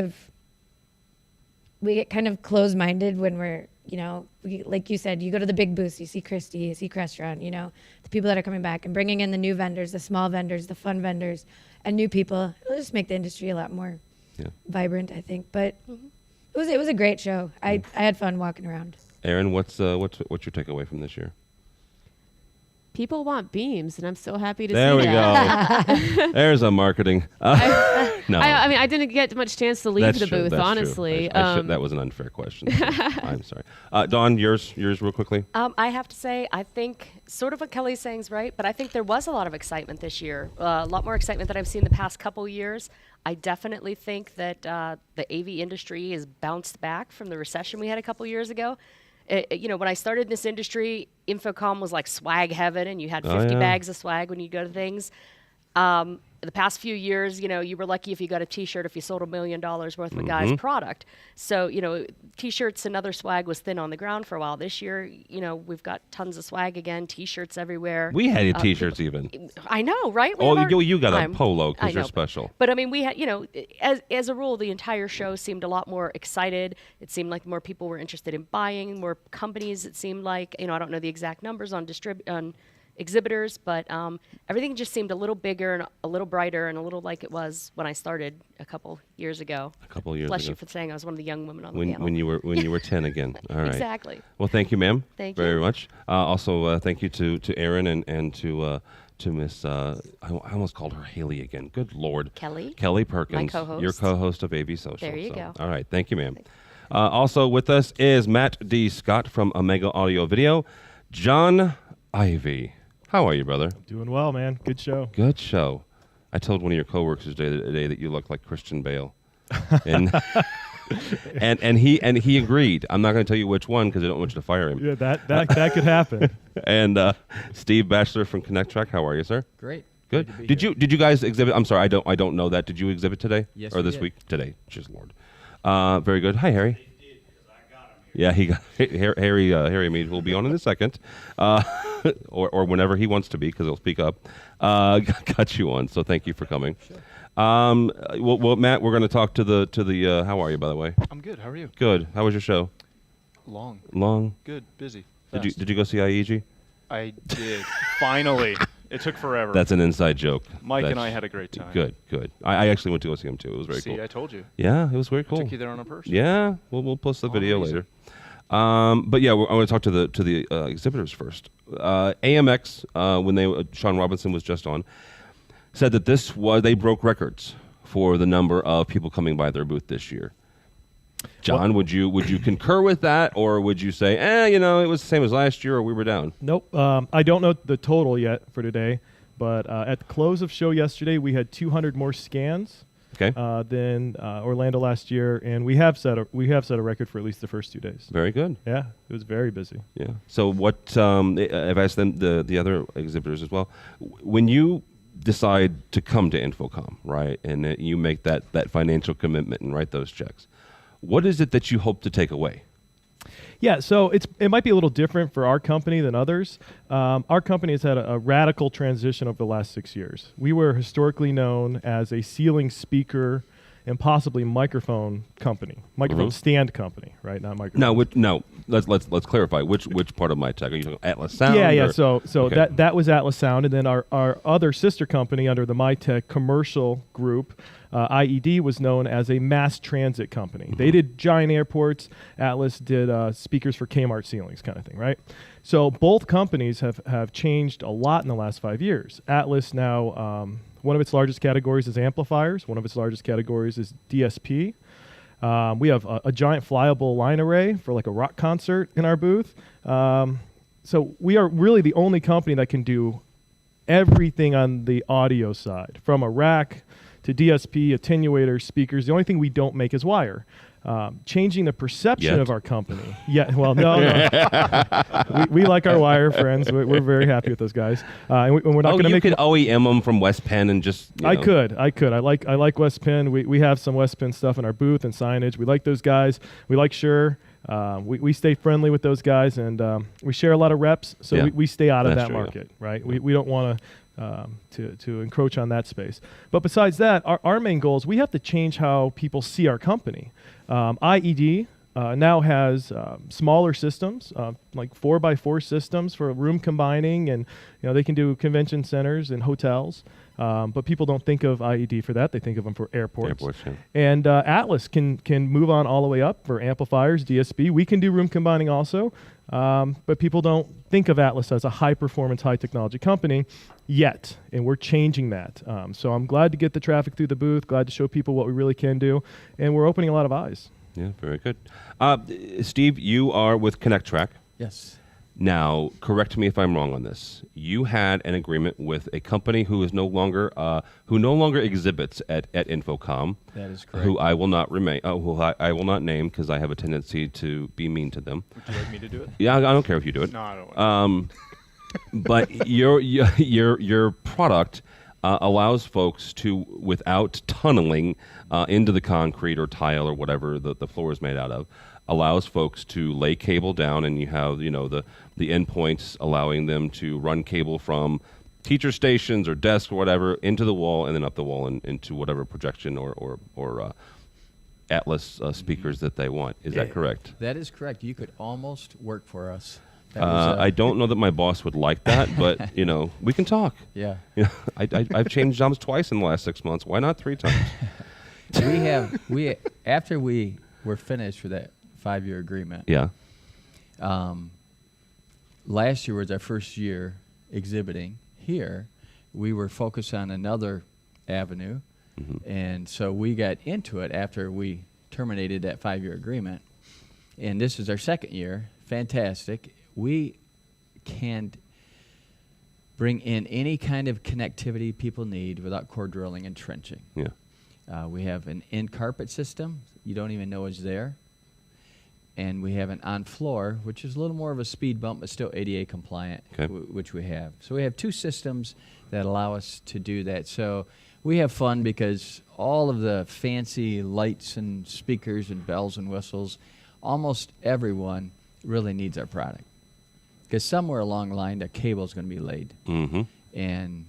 of closed-minded when we're, like you said, you go to the big booths, you see Christy, you see Crestron, the people that are coming back, and bringing in the new vendors, the small vendors, the fun vendors, and new people. It'll just make the industry a lot more vibrant, I think. But it was a great show. I had fun walking around. Aaron, what's your takeaway from this year? People want beams, and I'm so happy to There see we that. go. There's a marketing. No, I mean, I didn't get much chance to leave that's the true, booth, that's true. honestly. That was an unfair question. I'm sorry. Dawn, yours real quickly. I have to say, I think sort of what Kelly's saying is right, but I think there was a lot of excitement this year. A lot more excitement than I've seen the past couple years. I definitely think that the AV industry has bounced back from the recession we had a couple years ago. When I started in this industry, InfoComm was like swag heaven, and you had 50 bags of swag when you go to things. the past few years, you were lucky if you got a T-shirt if you sold $1 million worth of a guy's product. So, T-shirts and other swag was thin on the ground for a while. This year, we've got tons of swag again, T-shirts everywhere. We had T-shirts even. I know, right? You got a polo because you're special. But I mean, we had, as a rule, the entire show seemed a lot more excited. It seemed like more people were interested in buying, more companies. It seemed like, I don't know the exact numbers on exhibitors, but everything just seemed a little bigger and a little brighter and a little like it was when I started a couple years ago. Bless you for saying I was one of the young women on the panel. When you were 10 again. All right. Exactly. Well, thank you, ma'am. Thank you very much. Also, thank you to Aaron and to Miss, I almost called her Haley again. Good Lord. Kelly Perkins. My co-host. Your co-host of AV Social. There you go. All right. Thank you, ma'am. Also with us is Matt D. Scott from Omega Audio Video. John Ivy. How are you, brother? Doing well, man. Good show. Good show. I told one of your coworkers today that you look like Christian Bale, and and he agreed. I'm not going to tell you which one because I don't want you to fire him. Yeah, that could happen. And Steve Batchelor from Connect Track. How are you, sir? Great. Good. Did you guys exhibit? I'm sorry, I don't know that. Did you exhibit today? Yes. Or we this did. week? Today. Jeez Lord. Very good. Hi, Harry. Yeah, he got Harry Mead will be on in a second, or whenever he wants to be, because he'll speak up. Got you on, so thank you for coming. Sure. Well, Matt, we're going to talk to the. How are you, by the way? I'm good. How are you? Good. How was your show? Long. Good. Busy. Did you go see IEG? I did. Finally. It took forever. That's an inside joke. Mike and I had a great time. Good. I actually went to go see him too. It was very cool. See, I told you. Yeah, it was very cool. I took you there on a person. Yeah, we'll post the video later. But yeah, I want to talk to the exhibitors first. AMX, when Sean Robinson was just on, said that they broke records for the number of people coming by their booth this year. John, would you concur with that, or would you say, it was the same as last year, or we were down? Nope. I don't know the total yet for today, but at the close of show yesterday, we had 200 more scans than Orlando last year, and we have set a record for at least the first 2 days. Very good. Yeah, it was very busy. Yeah. So what I've asked them the other exhibitors as well. When you decide to come to InfoComm, right, and you make that financial commitment and write those checks, what is it that you hope to take away? Yeah, so it might be a little different for our company than others. Our company has had a radical transition over the last 6 years. We were historically known as a ceiling speaker and possibly microphone company, microphone stand company, right? Not microphone. No. Let's clarify. Which part of my tech? Are you talking Atlas Sound? Yeah. So okay. that was Atlas Sound, and then our other sister company under the MyTech commercial group, IED, was known as a mass transit company. Mm-hmm. They did giant airports. Atlas did speakers for Kmart ceilings, kind of thing, right? So both companies have changed a lot in the last 5 years. Atlas now, one of its largest categories is amplifiers. One of its largest categories is DSP. We have a giant flyable line array for like a rock concert in our booth. So we are really the only company that can do everything on the audio side, from a rack to DSP, attenuators, speakers. The only thing we don't make is wire. Changing the perception of our company. Yeah, well, no. we like our wire friends. We're very happy with those guys. And we're not going to make. You could OEM them from West Penn and just. I could. I like West Penn. We have some West Penn stuff in our booth and signage. We like those guys. We like Shure. We stay friendly with those guys, and we share a lot of reps, so we stay out of that market, right? We don't want to encroach on that space. But besides that, our main goal is we have to change how people see our company. IED now has smaller systems, like 4x4 systems for room combining, and they can do convention centers and hotels. But people don't think of IED for that. They think of them for airports. Yeah. And Atlas can move on all the way up for amplifiers, DSP. We can do room combining also. But people don't think of Atlas as a high-performance, high-technology company yet, and we're changing that. So I'm glad to get the traffic through the booth, glad to show people what we really can do, and we're opening a lot of eyes. Yeah, very good. Steve, you are with Connect Track. Yes. Now, correct me if I'm wrong on this. You had an agreement with a company who is no longer exhibits at InfoComm. That is correct. Who I will not I will not name because I have a tendency to be mean to them. Would you like me to do it? Yeah, I don't care if you do it. No, I don't want But your product allows folks to, without tunneling into the concrete or tile or whatever the floor is made out of, allows folks to lay cable down, and you have the endpoints allowing them to run cable from teacher stations or desks or whatever into the wall and then up the wall and into whatever projection or Atlas speakers that they want. Is that correct? That is correct. You could almost work for us. I don't know that my boss would like that, but we can talk. Yeah. I've changed jobs twice in the last 6 months. Why not 3 times? After we were finished with that 5-year agreement. Yeah. Last year was our first year exhibiting here. We were focused on another avenue, and so we got into it after we terminated that 5-year agreement. And this is our second year. Fantastic. We can bring in any kind of connectivity people need without core drilling and trenching. Yeah. We have an in-carpet system you don't even know is there. And we have an on-floor, which is a little more of a speed bump, but still ADA compliant, which we have. So we have 2 systems that allow us to do that. So we have fun because all of the fancy lights and speakers and bells and whistles, almost everyone really needs our product. Because somewhere along the line, the cable is going to be laid. Mm-hmm. And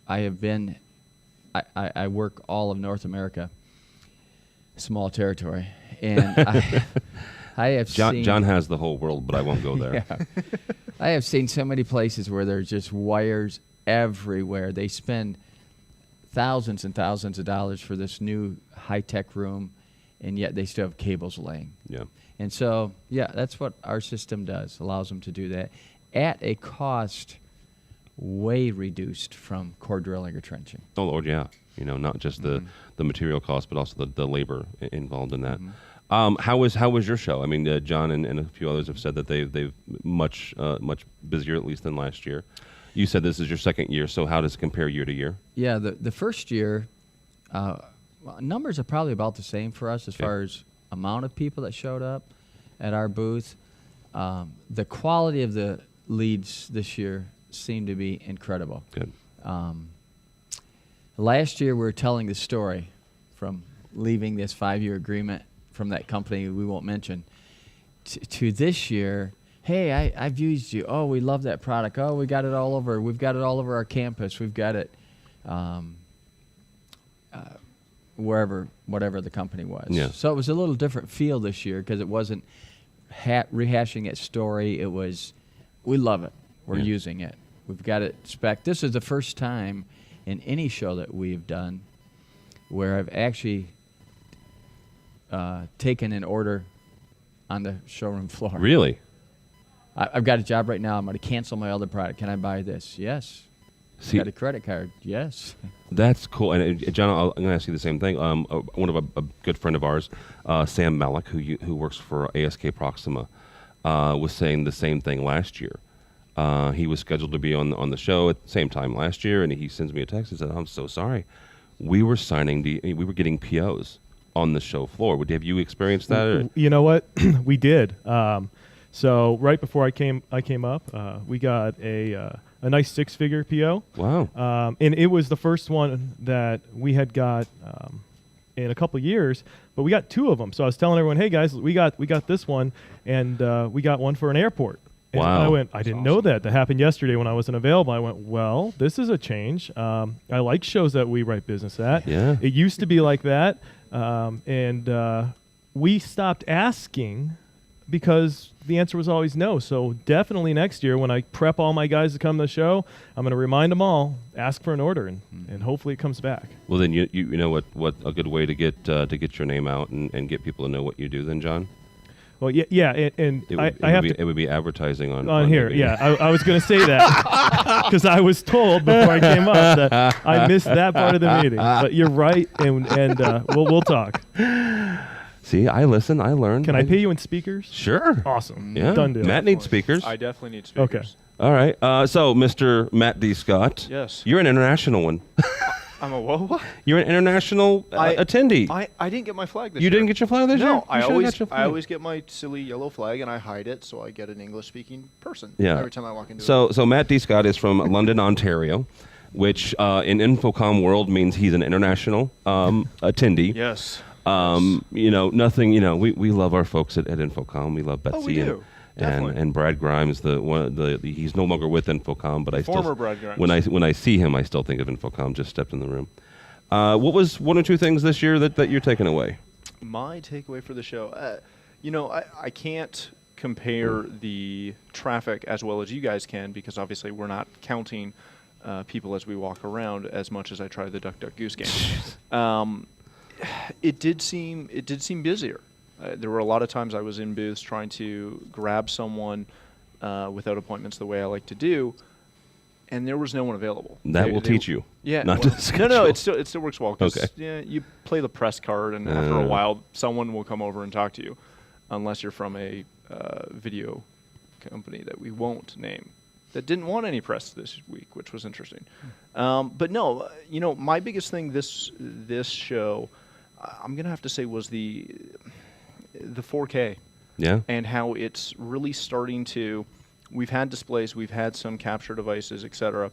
I work all of North America, small territory, and I have seen... John has the whole world, but I won't go there. Yeah. I have seen so many places where there's just wires everywhere. They spend thousands and thousands of dollars for this new high-tech room, and yet they still have cables laying. Yeah. And so, that's what our system does, allows them to do that at a cost way reduced from core drilling or trenching. Oh, Lord, yeah. Not just the material cost, but also the labor involved in that. How was your show? I mean, John and a few others have said that they've much busier, at least, than last year. You said this is your second year, so how does it compare year to year? Yeah, the first year, numbers are probably about the same for us as far as amount of people that showed up at our booth. The quality of the leads this year seemed to be incredible. Good. Last year, we were telling the story from leaving this 5-year agreement from that company we won't mention to this year. Hey, I've used you. Oh, we love that product. Oh, we got it all over. We've got it all over our campus. We've got it whatever the company was. Yeah. So it was a little different feel this year because it wasn't rehashing that story. It was, we love it. We're using it. We've got it spec. This is the first time in any show that we've done where I've actually taken an order on the showroom floor. Really? I've got a job right now. I'm going to cancel my other product. Can I buy this? Yes. See, got a credit card? Yes. That's cool. And John, I'm going to ask you the same thing. One of a good friend of ours, Sam Malik, who works for ASK Proxima, was saying the same thing last year. He was scheduled to be on the show at the same time last year, and he sends me a text and said, "I'm so sorry. We were getting POs on the show floor. Have you experienced that?" Or? You know what? We did. So right before I came up, we got a nice 6-figure PO. Wow. And it was the first one that we had got in a couple of years, but we got 2 of them. So I was telling everyone, "Hey guys, we got this one, and we got one for an airport." And wow. I didn't know that. That happened yesterday when I wasn't available. I went, well, this is a change. I like shows that we write business at. Yeah. It used to be like that. And we stopped asking because the answer was always no. So definitely next year when I prep all my guys to come to the show, I'm going to remind them all, ask for an order, and hopefully it comes back. Well, then you know what a good way to get your name out and get people to know what you do then, John? Well, yeah, and it would be advertising on here. Yeah, I was going to say that because I was told before I came up that I missed that part of the meeting. But you're right, and we'll talk. See, I listen, I learn. Can I pay you in speakers? Sure. Awesome. Yeah. Done deal. Matt needs speakers. I definitely need speakers. Okay. All right. So, Mr. Matt D. Scott. Yes. You're an international one. I'm a what? You're an international attendee. I didn't get my flag this year. You didn't get your flag this year? No, I always get my silly yellow flag and I hide it so I get an English speaking person every time I walk into it. So Matt D. Scott is from London, Ontario, which in InfoComm world means he's an international attendee. Yes. You know, nothing. You know, we love our folks at InfoComm. We love Betsy we do. and Brad Grimes. He's no longer with InfoComm, but Former Brad Grimes. when I see him, I still think of InfoComm. Just stepped in the room. What was one or two things this year that you're taking away? My takeaway for the show, you know, I can't compare the traffic as well as you guys can, because obviously we're not counting people as we walk around as much as I try the Duck Duck Goose game. It did seem busier. There were a lot of times I was in booths trying to grab someone without appointments the way I like to do, and there was no one available. That will teach you. Yeah. Not to schedule. No, it still works well. 'Cause, Okay. yeah, you play the press card, and after a while, someone will come over and talk to you, unless you're from a video company that we won't name that didn't want any press this week, which was interesting. But no, you know, my biggest thing this show, I'm gonna have to say, was the 4K. Yeah. And how it's really starting to. We've had displays, we've had some capture devices, etc.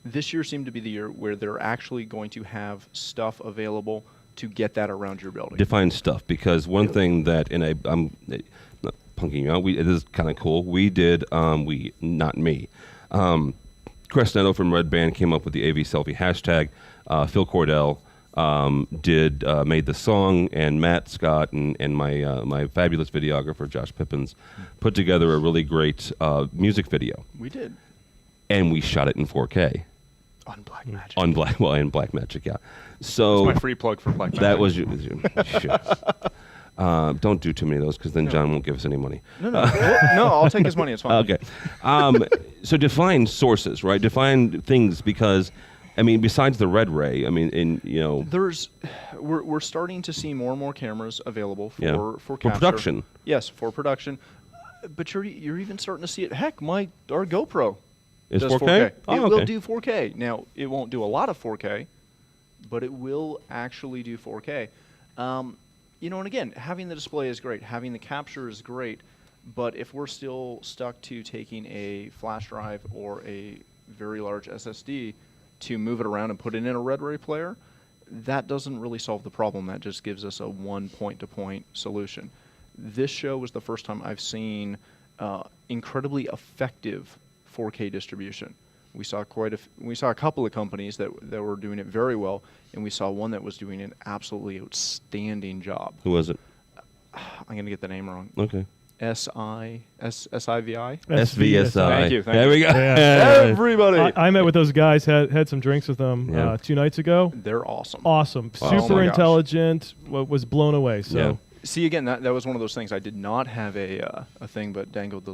This year seemed to be the year where they're actually going to have stuff available to get that around your building. Define stuff, because one thing that I'm not punking you out. It is kind of cool. We did. Not me. Chris Netto from Red Band came up with the AV Selfie hashtag. Phil Cordell made the song, and Matt Scott and my fabulous videographer Josh Pippins put together a really great music video. We did. And we shot it in 4K. On Blackmagic. In Blackmagic, yeah. So that's my free plug for Blackmagic. That was don't do too many of those, because then John won't give us any money. No, I'll take his money. It's fine. Okay. So define sources, right? Define things, because, I mean, besides the red ray, I mean, we're starting to see more and more cameras available for capture. For production. Yes, for production. But you're even starting to see it. Heck, our GoPro is does 4K. Oh, it okay. will do 4K. Now, it won't do a lot of 4K, but it will actually do 4K. You know, and again, having the display is great. Having the capture is great. But if we're still stuck to taking a flash drive or a very large SSD to move it around and put it in a red ray player, that doesn't really solve the problem. That just gives us a one point-to-point solution. This show was the first time I've seen incredibly effective 4K distribution. We saw a couple of companies that were doing it very well, and we saw one that was doing an absolutely outstanding job. Who was it? I'm going to get the name wrong. Okay. SIVI? SVSI. Thank you. There we go. Everybody. I met with those guys, had some drinks with them 2 nights ago. They're awesome. Awesome. Wow. Super intelligent. Was blown away. So. Yeah. See, again, that was one of those things. I did not have a thing, but dangled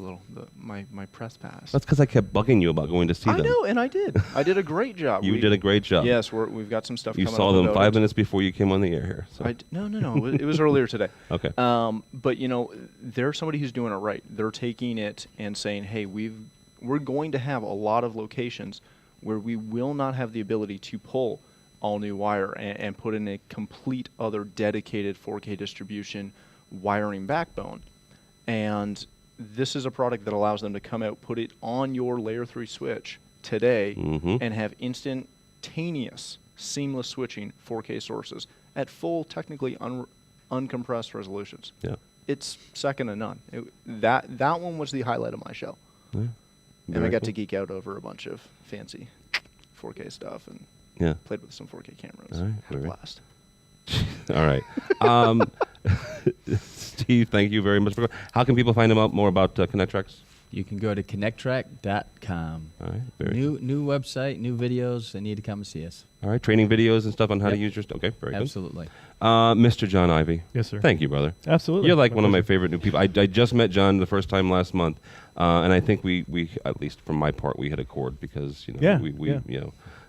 my press pass. That's because I kept bugging you about going to see them. I know, and I did. I did a great job. You did a great job. Yes, we've got some stuff You coming saw up them about 5 it. minutes before you came on the air here. So. No. It was earlier today. Okay. But, you know, there's somebody who's doing it right. They're taking it and saying, hey, we're going to have a lot of locations where we will not have the ability to pull all new wire and put in a complete other dedicated 4K distribution wiring backbone. And this is a product that allows them to come out, put it on your layer 3 switch today, and have instantaneous, seamless switching 4K sources at full, technically uncompressed resolutions. Yeah. It's second to none. That one was the highlight of my show. Yeah. And I got to geek out over a bunch of fancy 4K stuff and played with some 4K cameras. All right. Had a blast. All right. Steve, thank you very much. How can people find out more about ConnectTrax? You can go to connecttrack.com. All right. New website, new videos. They need to come and see us. All right. Training videos and stuff on how to use your stuff. Okay. Very Absolutely. good. Mr. John Ivey. Yes, sir. Thank you, brother. Absolutely. You're like one of my favorite new people. I just met John the first time last month, and I think we at least from my part, we had a chord because we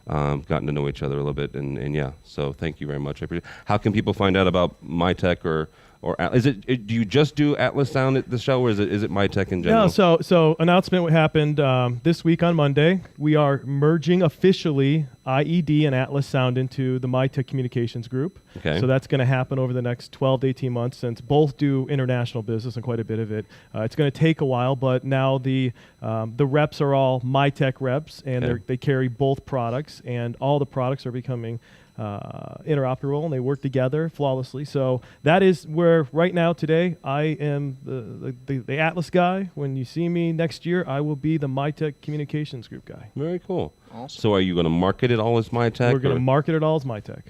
gotten to know each other a little bit, and so thank you very much. I appreciate it. How can people find out about my tech or or is it? Do you just do Atlas Sound at the show, or is it MyTech in general? No, so announcement happened this week on Monday. We are merging officially IED and Atlas Sound into the MyTech Communications Group. Okay. So that's going to happen over the next 12 to 18 months, since both do international business and quite a bit of it. It's going to take a while, but now the reps are all MyTech reps, and they carry both products, and all the products are becoming interoperable, and they work together flawlessly. So that is where right now today I am the Atlas guy. When you see me next year, I will be the MyTech Communications Group guy. Very cool. Awesome. So are you going to market it all as MyTech? We're going to market it all as MyTech.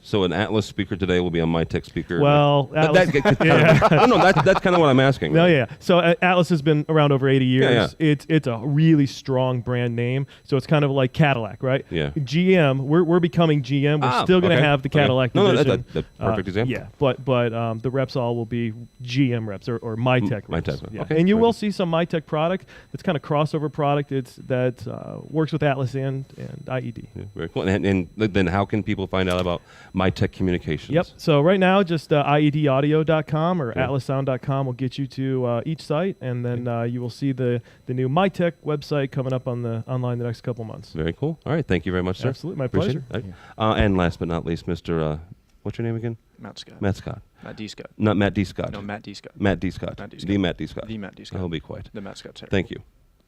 So an Atlas speaker today will be a MyTech speaker. Well, that's kind of what I'm asking. No, yeah. So Atlas has been around over 80 years. Yeah. It's a really strong brand name. So it's kind of like Cadillac, right? Yeah. GM, we're becoming GM. We're still going to have the Cadillac division. No, that's perfect example. Yeah, but the reps all will be GM reps or MyTech reps. MyTech. Yeah. Okay. And you will see some MyTech product. That's kind of crossover product. That works with Atlas and IED. Yeah, very cool. And then how can people find out about MyTech Communications? Yep. So right now, just iedaudio.com or atlassound.com will get you to each site, and then you will see the new MyTech website coming up online the next couple months. Very cool. All right. Thank you very much, sir. Absolutely. My Appreciate pleasure. it. And last but not least, Mr. What's your name again? Matt Scott. Matt Scott. Matt D. Scott. Not Matt D. Scott. No, Matt D. Scott. Matt D. Scott. Matt D. Scott. The Matt D. Scott. The Matt D. Scott. I'll be quiet. The Matt Scott. Thank you.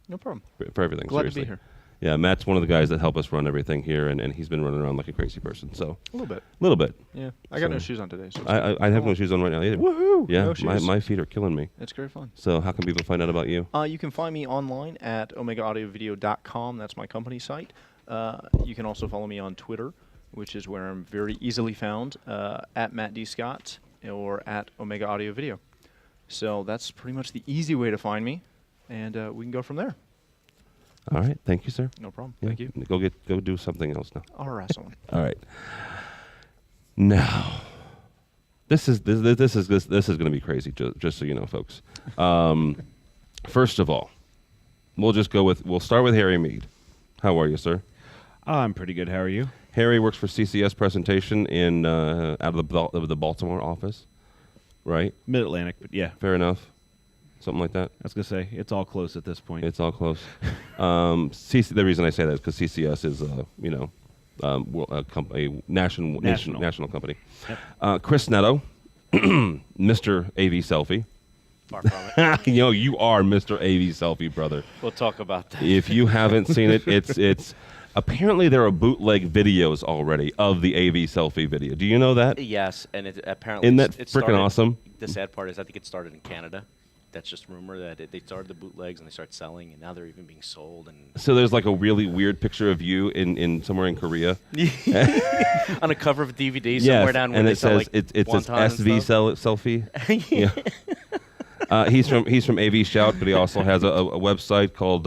No problem. For everything. Glad seriously. to be here. Yeah, Matt's one of the guys that help us run everything here, and he's been running around like a crazy person. So A little bit. A little bit. Yeah. I got no shoes on today. So I have no shoes on right now either. Woohoo! Yeah, No shoes. my feet are killing me. It's great fun. So how can people find out about you? You can find me online at omegaaudiovideo.com. That's my company site. You can also follow me on Twitter, which is where I'm very easily found, at Matt D. Scott or at Omega Audio Video. So that's pretty much the easy way to find me, and we can go from there. All right, thank you, sir. No problem. Yeah, Thank you. Go do something else now. I'll harass someone. All right. Now, this is going to be crazy. Just so you know, folks. First of all, we'll start with Harry Mead. How are you, sir? I'm pretty good. How are you? Harry works for CCS Presentation out of the Baltimore office, right? Mid-Atlantic, but yeah. Fair enough. Something like that. I was gonna say it's all close at this point. It's all close. The reason I say that is because CCS is a national company. Yep. Chris Netto, Mr. AV Selfie. Far from it. You are Mr. AV Selfie, brother. We'll talk about that. If you haven't seen it, it's apparently there are bootleg videos already of the AV Selfie video. Do you know that? Yes, and it apparently Isn't that it freaking started- awesome? The sad part is I think it started in Canada. That's just rumor that they started the bootlegs and they started selling, and now they're even being sold. And So there's like a really weird picture of you in somewhere in Korea. on a cover of a DVD somewhere down where and they it sell says like it says wontons and SV stuff. selfie. Yeah. He's from AV Shout, but he also has a website called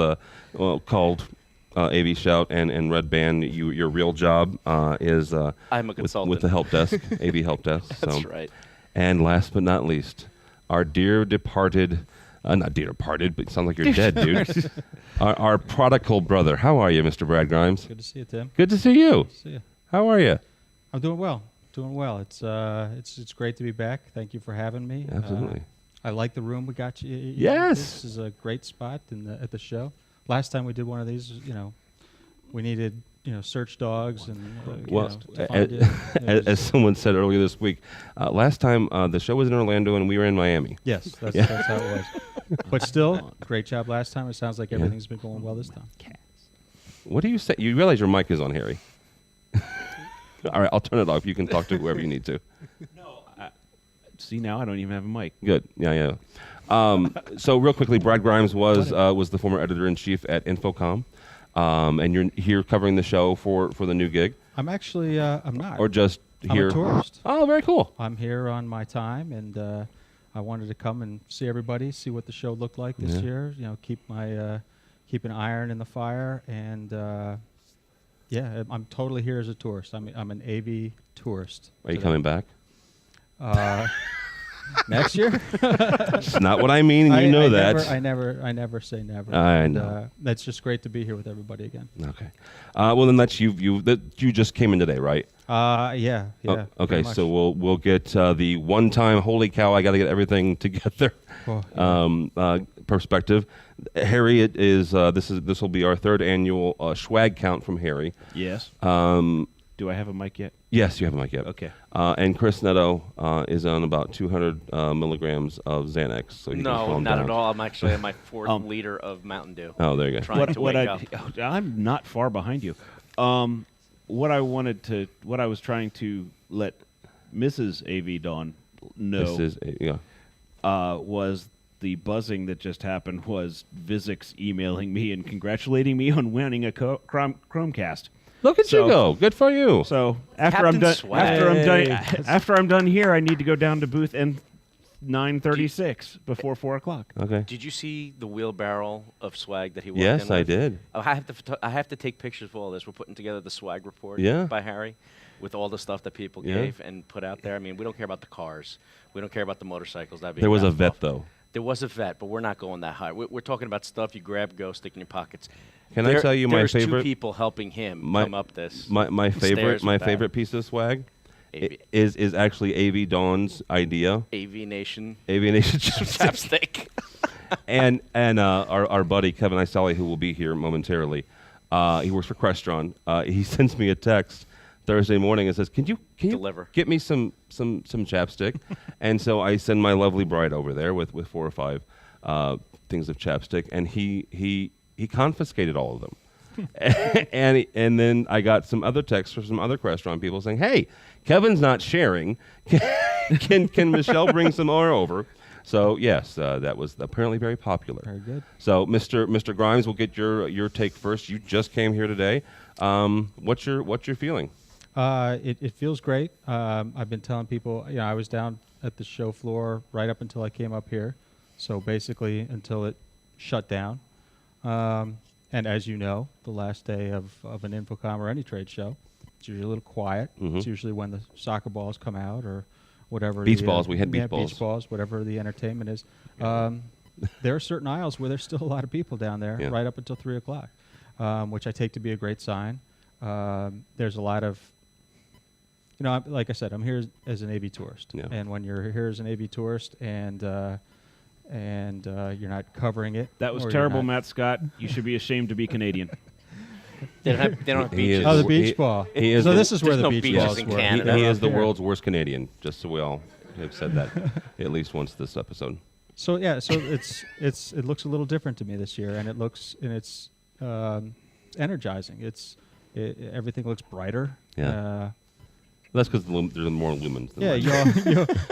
AV Shout and Red Band. Your real job is I'm a consultant with the help desk, AV help desk. That's right. And last but not least, our dear departed. Not dear departed, but it sounds like you're dead, dude. Our prodigal brother. How are you, Mr. Brad Grimes? Good to see you, Tim. Good to see you. Good to see you. How are you? I'm doing well. Doing well. It's great to be back. Thank you for having me. Absolutely. I like the room we got you. Yes. This is a great spot at the show. Last time we did one of these, we needed search dogs and to find you. As someone said earlier this week, last time the show was in Orlando and we were in Miami. Yes, that's how it was. But still, great job last time. It sounds like everything's been going well this time. What do you say? You realize your mic is on, Harry? All right, I'll turn it off. You can talk to whoever you need to. See, now I don't even have a mic. Good. Yeah. So real quickly, Brad Grimes was the former editor-in-chief at InfoComm, and you're here covering the show for the new gig. I'm actually I'm not. Or just here. I'm a tourist. Oh, very cool. I'm here on my time, and I wanted to come and see everybody, see what the show looked like this year. Keep an iron in the fire, and I'm totally here as a tourist. I'm an AV tourist. Are you coming back? Next year? It's not what I mean, and you know that. I never say never. I know. That's just great to be here with everybody again. Okay. Well, then that's you just came in today, right? Yeah. Okay, pretty much. so we'll get the one-time holy cow, I got to get everything together perspective. Harry, it is this will be our third annual swag count from Harry. Yes. Do I have a mic yet? Yes, you have a mic yet. Okay. And Chris Netto is on about 200 milligrams of Xanax. So you can slow No, him not down. at all. I'm actually at my fourth liter of Mountain Dew. Oh, there you go. Trying to wake up. I'm not far behind you. What I was trying to let Mrs. AV Dawn know was the buzzing that just happened was Vizix emailing me and congratulating me on winning a Chromecast. Look at you go! Good for you. So after I'm done here, I need to go down to booth N936 before 4 o'clock. Okay. Did you see the wheelbarrow of swag that he walked in Yes, with? I did. Oh, I have to take pictures of all this. We're putting together the swag report by Harry with all the stuff that people gave and put out there. I mean, we don't care about the cars. We don't care about the motorcycles. There was a vet, though. There was a vet, but we're not going that high. We're talking about stuff you grab, go, stick in your pockets. Can I tell you my favorite? There's 2 people helping him come up this. My favorite piece of swag is actually AV Dawn's idea. AVNation. AVNation chapstick. and our buddy Kevin Isali, who will be here momentarily, he works for Crestron. He sends me a text Thursday morning and says, "Can you deliver? Get me some chapstick?" And so I send my lovely bride over there with 4 or 5 things of chapstick, and he confiscated all of them. and then I got some other texts from some other Crestron people saying, "Hey, Kevin's not sharing. Can Michelle bring some more over?" So yes, that was apparently very popular. Very good. So Mr. Grimes, we'll get your take first. You just came here today. What's your feeling? It feels great. I've been telling people, I was down at the show floor right up until I came up here. So basically until it shut down. And as you know, the last day of an InfoComm or any trade show, it's usually a little quiet. Mm-hmm. It's usually when the soccer balls come out or whatever. Beach balls. We had beach balls. Beach balls, whatever the entertainment is. There are certain aisles where there's still a lot of people down there right up until 3 o'clock, which I take to be a great sign. There's a lot of, like I said, I'm here as an AV tourist. Yeah. And when you're here as an AV tourist and you're not covering it. That was terrible, Matt Scott. You should be ashamed to be Canadian. They don't have beaches. The beach ball. So this is where the beach balls were. He is the world's worst Canadian, just so we all have said that at least once this episode. So it looks a little different to me this year, and it's energizing. Everything looks brighter. Yeah. That's because there's more lumens than light.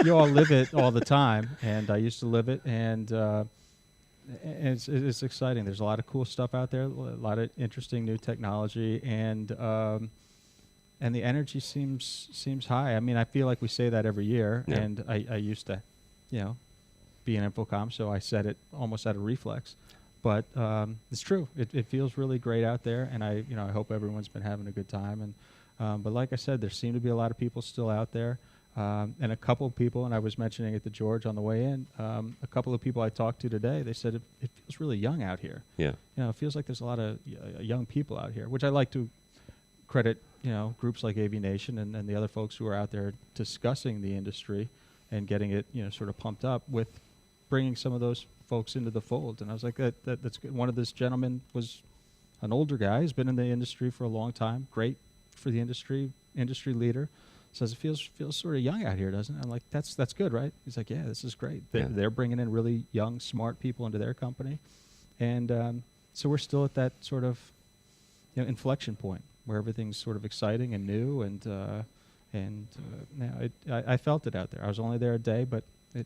you all live it all the time, and I used to live it, and it's exciting. There's a lot of cool stuff out there, a lot of interesting new technology, and the energy seems high. I mean, I feel like we say that every year, and I used to, be in InfoComm, so I said it almost out of reflex. But it's true. It feels really great out there, and I hope everyone's been having a good time. And but like I said, there seem to be a lot of people still out there, and a couple of people, and I was mentioning it to George on the way in, a couple of people I talked to today, they said it feels really young out here. Yeah. It feels like there's a lot of young people out here, which I like to credit, groups like AVNation and the other folks who are out there discussing the industry and getting it, sort of pumped up with bringing some of those folks into the fold. And I was like, that's good. One of this gentleman was an older guy. He's been in the industry for a long time. Great for the industry leader. Says it feels sort of young out here, doesn't it? I'm like, that's good, right? He's like, yeah, this is great. They're bringing in really young, smart people into their company. And so we're still at that sort of inflection point where everything's sort of exciting and new. I felt it out there. I was only there a day, but it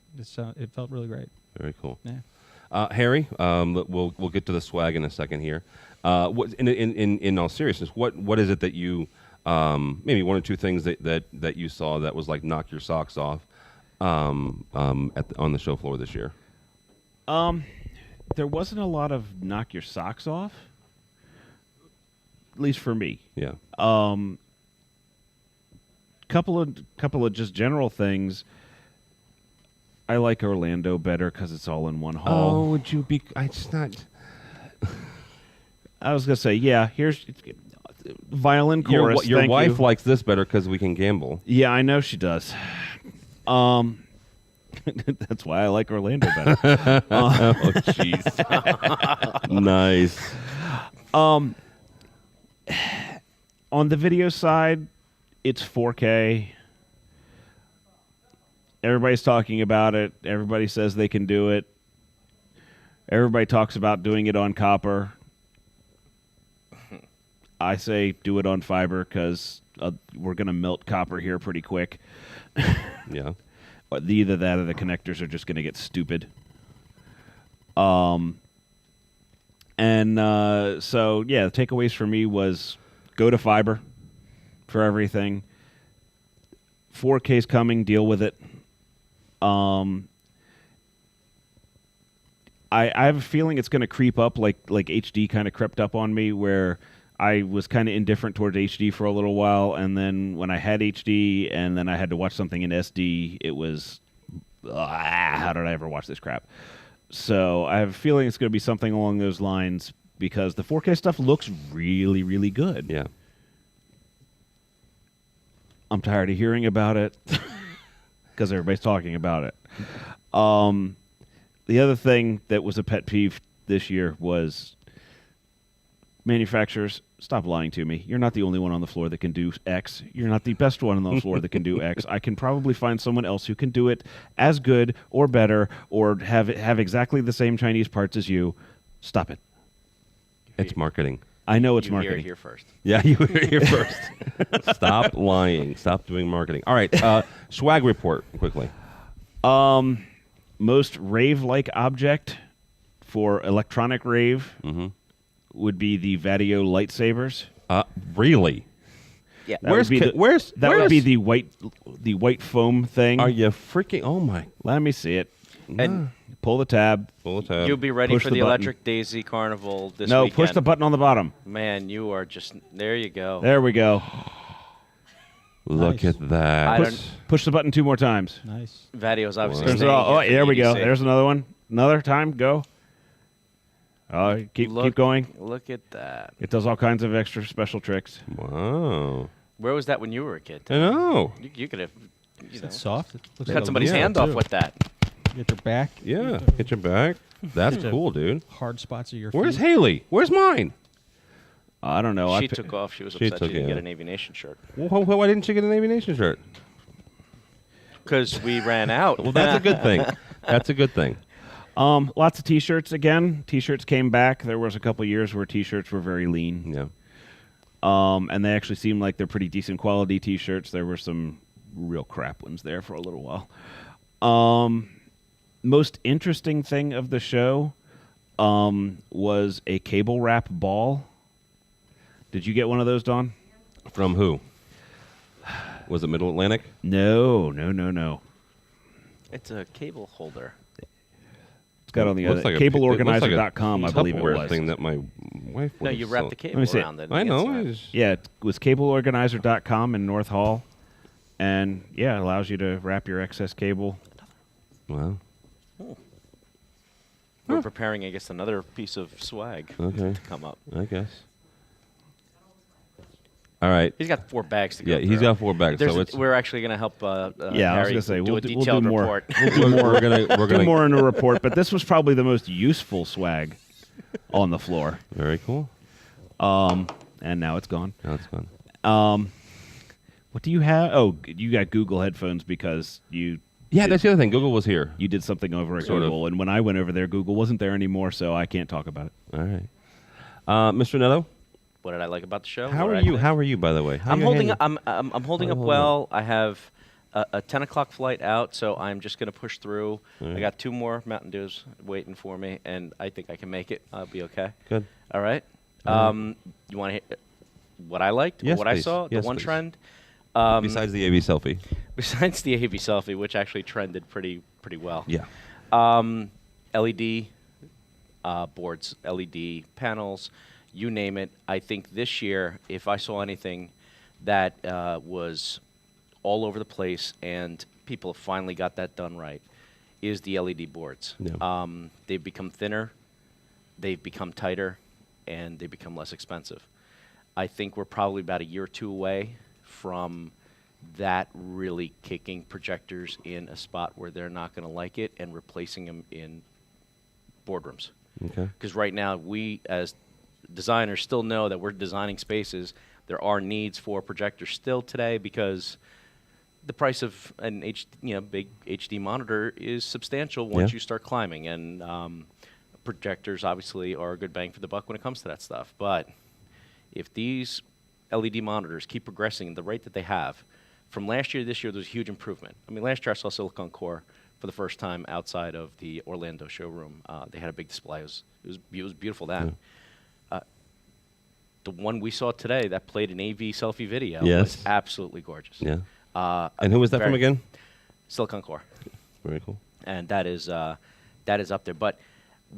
felt really great. Very cool. Yeah. Harry, we'll get to the swag in a second here. In all seriousness, what is it that you maybe 1 or 2 things that you saw that was like knock your socks off on the show floor this year? There wasn't a lot of knock your socks off, at least for me. Yeah. Couple of just general things. I like Orlando better because it's all in one hall. Oh, would you be? It's not. I was gonna say, yeah. Here's violin chorus. Your thank wife you. likes this better because we can gamble. Yeah, I know she does. That's why I like Orlando better. Oh, jeez. Nice. On the video side, it's 4K. Everybody's talking about it. Everybody says they can do it. Everybody talks about doing it on copper. I say do it on fiber because we're going to melt copper here pretty quick. Yeah. Either that or the connectors are just going to get stupid. So, yeah, the takeaways for me was go to fiber for everything. 4K's coming. Deal with it. I have a feeling it's going to creep up like HD kind of crept up on me, where I was kind of indifferent towards HD for a little while, and then when I had HD and then I had to watch something in SD, it was, how did I ever watch this crap? So I have a feeling it's going to be something along those lines because the 4K stuff looks really, really good. Yeah. I'm tired of hearing about it because everybody's talking about it. The other thing that was a pet peeve this year was manufacturers, stop lying to me. You're not the only one on the floor that can do X. You're not the best one on the floor that can do X. I can probably find someone else who can do it as good or better or have exactly the same Chinese parts as you. Stop it. It's marketing. I know it's you marketing. Hear it here first. Yeah, you heard it here first. Stop lying. Stop doing marketing. All right, swag report quickly. Most rave-like object for electronic rave would be the Vadio lightsabers. Really? Yeah. That would be the white foam thing. Are you freaking? Oh my! Let me see it. And pull the tab. Pull the tab. You'll be ready Push for the the button. Electric Daisy Carnival this No, weekend. push the button on the bottom. Man, you are just there. You go. There we go. Look at that. Push the button 2 more times. Nice. Vadio's obviously. There's staying here for there we go. EDC. There's another one. Another time. Go. Keep going. Look at that. It does all kinds of extra special tricks. Wow. Where was that when you were a kid? I know. You could have. It's soft. It looks cut like a somebody's leaf hand too. off with that. Get your back. Yeah, get your back. That's Get the cool, dude. Hard spots of your Where's feet. Haley? Where's mine? I don't know. She took off. She was upset she didn't get an AVNation shirt. Well, why didn't she get an AVNation shirt? Because we ran out. Well, that's a good thing. That's a good thing. Lots of T-shirts again. T-shirts came back. There was a couple years where T-shirts were very lean. Yeah. And they actually seem like they're pretty decent quality T-shirts. There were some real crap ones there for a little while. Most interesting thing of the show was a cable wrap ball. Did you get one of those, Don? From who? Was it Middle Atlantic? No. It's a cable holder. It's got on the Looks like cableorganizer.com, I believe it Tupperware was. thing that my wife. No, you wrap the Let cable me see it. around it. I know. Inside. Yeah, it was cableorganizer.com in North Hall. And, yeah, it allows you to wrap your excess cable. Wow. We're preparing, I guess, another piece of swag to come up. I guess. All right. He's got 4 bags to go. Yeah, he's got 4 bags. So it's we're actually going to help. Yeah, I was Harry going to say do we'll a do detailed more. report. We'll do more. we're gonna do more in a report. But this was probably the most useful swag on the floor. Very cool. And now it's gone. Now it's gone. What do you have? Oh, you got Google headphones because you. Yeah, that's the other thing. Google was here. You did something over at Sort of. Google, and when I went over there, Google wasn't there anymore, so I can't talk about it. All right. Mr. Netto? What did I like about the show? How What are did I you? think? How are you, by the way? How I'm you holding. handling- I'm holding How up you holding well. I have a 10 o'clock flight out, so I'm just going to push through. All right. I got 2 more Mountain Dews waiting for me, and I think I can make it. I'll be okay. Good. All right. All You want to hear what I liked? Yes, or what I please. saw? Yes, the one please. trend. Besides the AV selfie. Besides the AV selfie, which actually trended pretty well. Yeah. LED boards, LED panels, you name it. I think this year, if I saw anything that was all over the place and people have finally got that done right, is the LED boards. Yeah. They've become thinner, they've become tighter, and they become less expensive. I think we're probably about a year or two away from that really kicking projectors in a spot where they're not going to like it and replacing them in boardrooms. Okay. Because right now, we as designers still know that we're designing spaces. There are needs for projectors still today because the price of an big HD monitor is substantial once you start climbing, and projectors obviously are a good bang for the buck when it comes to that stuff. But if these LED monitors keep progressing at the rate that they have, from last year to this year, there's a huge improvement. I mean, last year I saw Silicon Core for the first time outside of the Orlando showroom. They had a big display. It was beautiful then. The one we saw today that played an AV selfie video was absolutely gorgeous. Yeah. And who was that from again? Silicon Core. Very cool. And that is up there. But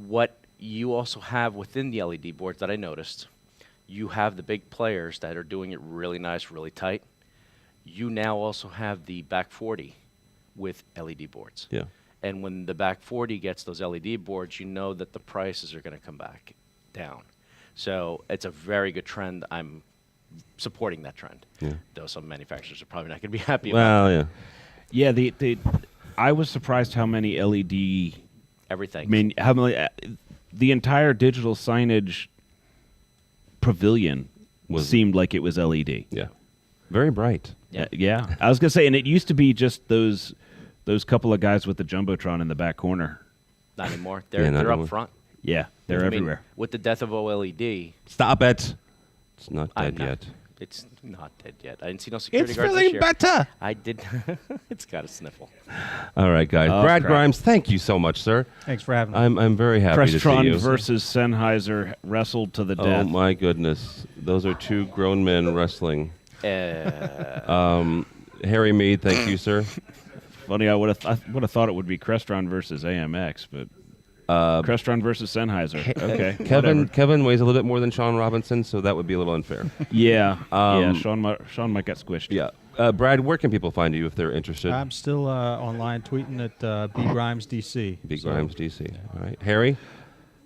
what you also have within the LED boards that I noticed, you have the big players that are doing it really nice, really tight. You now also have the back 40 with LED boards. Yeah. And when the back 40 gets those LED boards, you know that the prices are going to come back down. So it's a very good trend. I'm supporting that trend. Yeah. Though some manufacturers are probably not going to be happy about it. Well, yeah. Yeah, I was surprised how many LED... Everything. I mean, how many... the entire digital signage pavilion seemed like it was LED. Yeah. Very bright. Yeah. I was going to say, and it used to be just those couple of guys with the Jumbotron in the back corner. Not anymore. They're up front. Yeah, they're everywhere. With the death of OLED. Stop it. It's not dead yet. It's not dead yet. I didn't see no security It's guards feeling this year. better. I did. It's got a sniffle. All right, guys. Oh, Brad crap. Grimes, thank you so much, sir. Thanks for having me. I'm very happy to see you. Crestron versus Sennheiser wrestled to the death. Oh, my goodness. Those are two grown men wrestling. Harry Mead, thank you, sir. Funny, I would have thought it would be Crestron versus AMX, but Crestron versus Sennheiser. Okay, Kevin weighs a little bit more than Sean Robinson, so that would be a little unfair. Yeah, Sean might get squished. Yeah, Brad, where can people find you if they're interested? I'm still online tweeting at BGrimesDC. BGrimesDC. All right, Harry.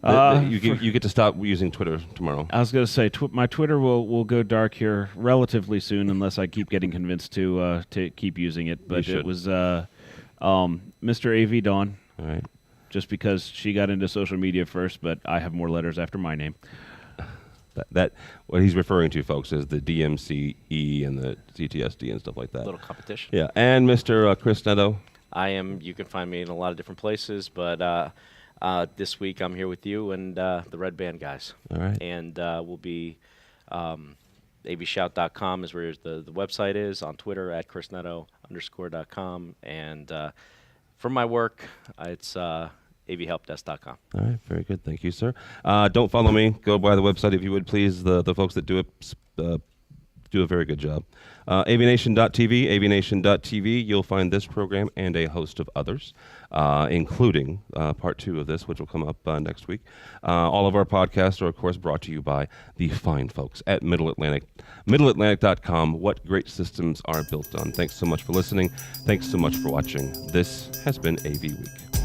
You get to stop using Twitter tomorrow. I was going to say my Twitter will go dark here relatively soon unless I keep getting convinced to keep using it. But it was Mr. AV Dawn. All right. Just because she got into social media first, but I have more letters after my name. That what he's referring to, folks, is the DMCE and the CTSD and stuff like that. Little competition. Yeah, and Mr. Chris Netto. You can find me in a lot of different places, but this week I'm here with you and the Red Band guys. All right. And we'll be avshout.com is where the website is, on Twitter at chrisnetto_.com, and for my work, it's avhelpdesk.com. All right, very good. Thank you, sir. Don't follow me. Go by the website if you would, please. The folks that do it do a very good job. AVNation.tv, you'll find this program and a host of others, including part 2 of this, which will come up next week. All of our podcasts are, of course, brought to you by the fine folks at Middle Atlantic. MiddleAtlantic.com, what great systems are built on. Thanks so much for listening. Thanks so much for watching. This has been AV Week.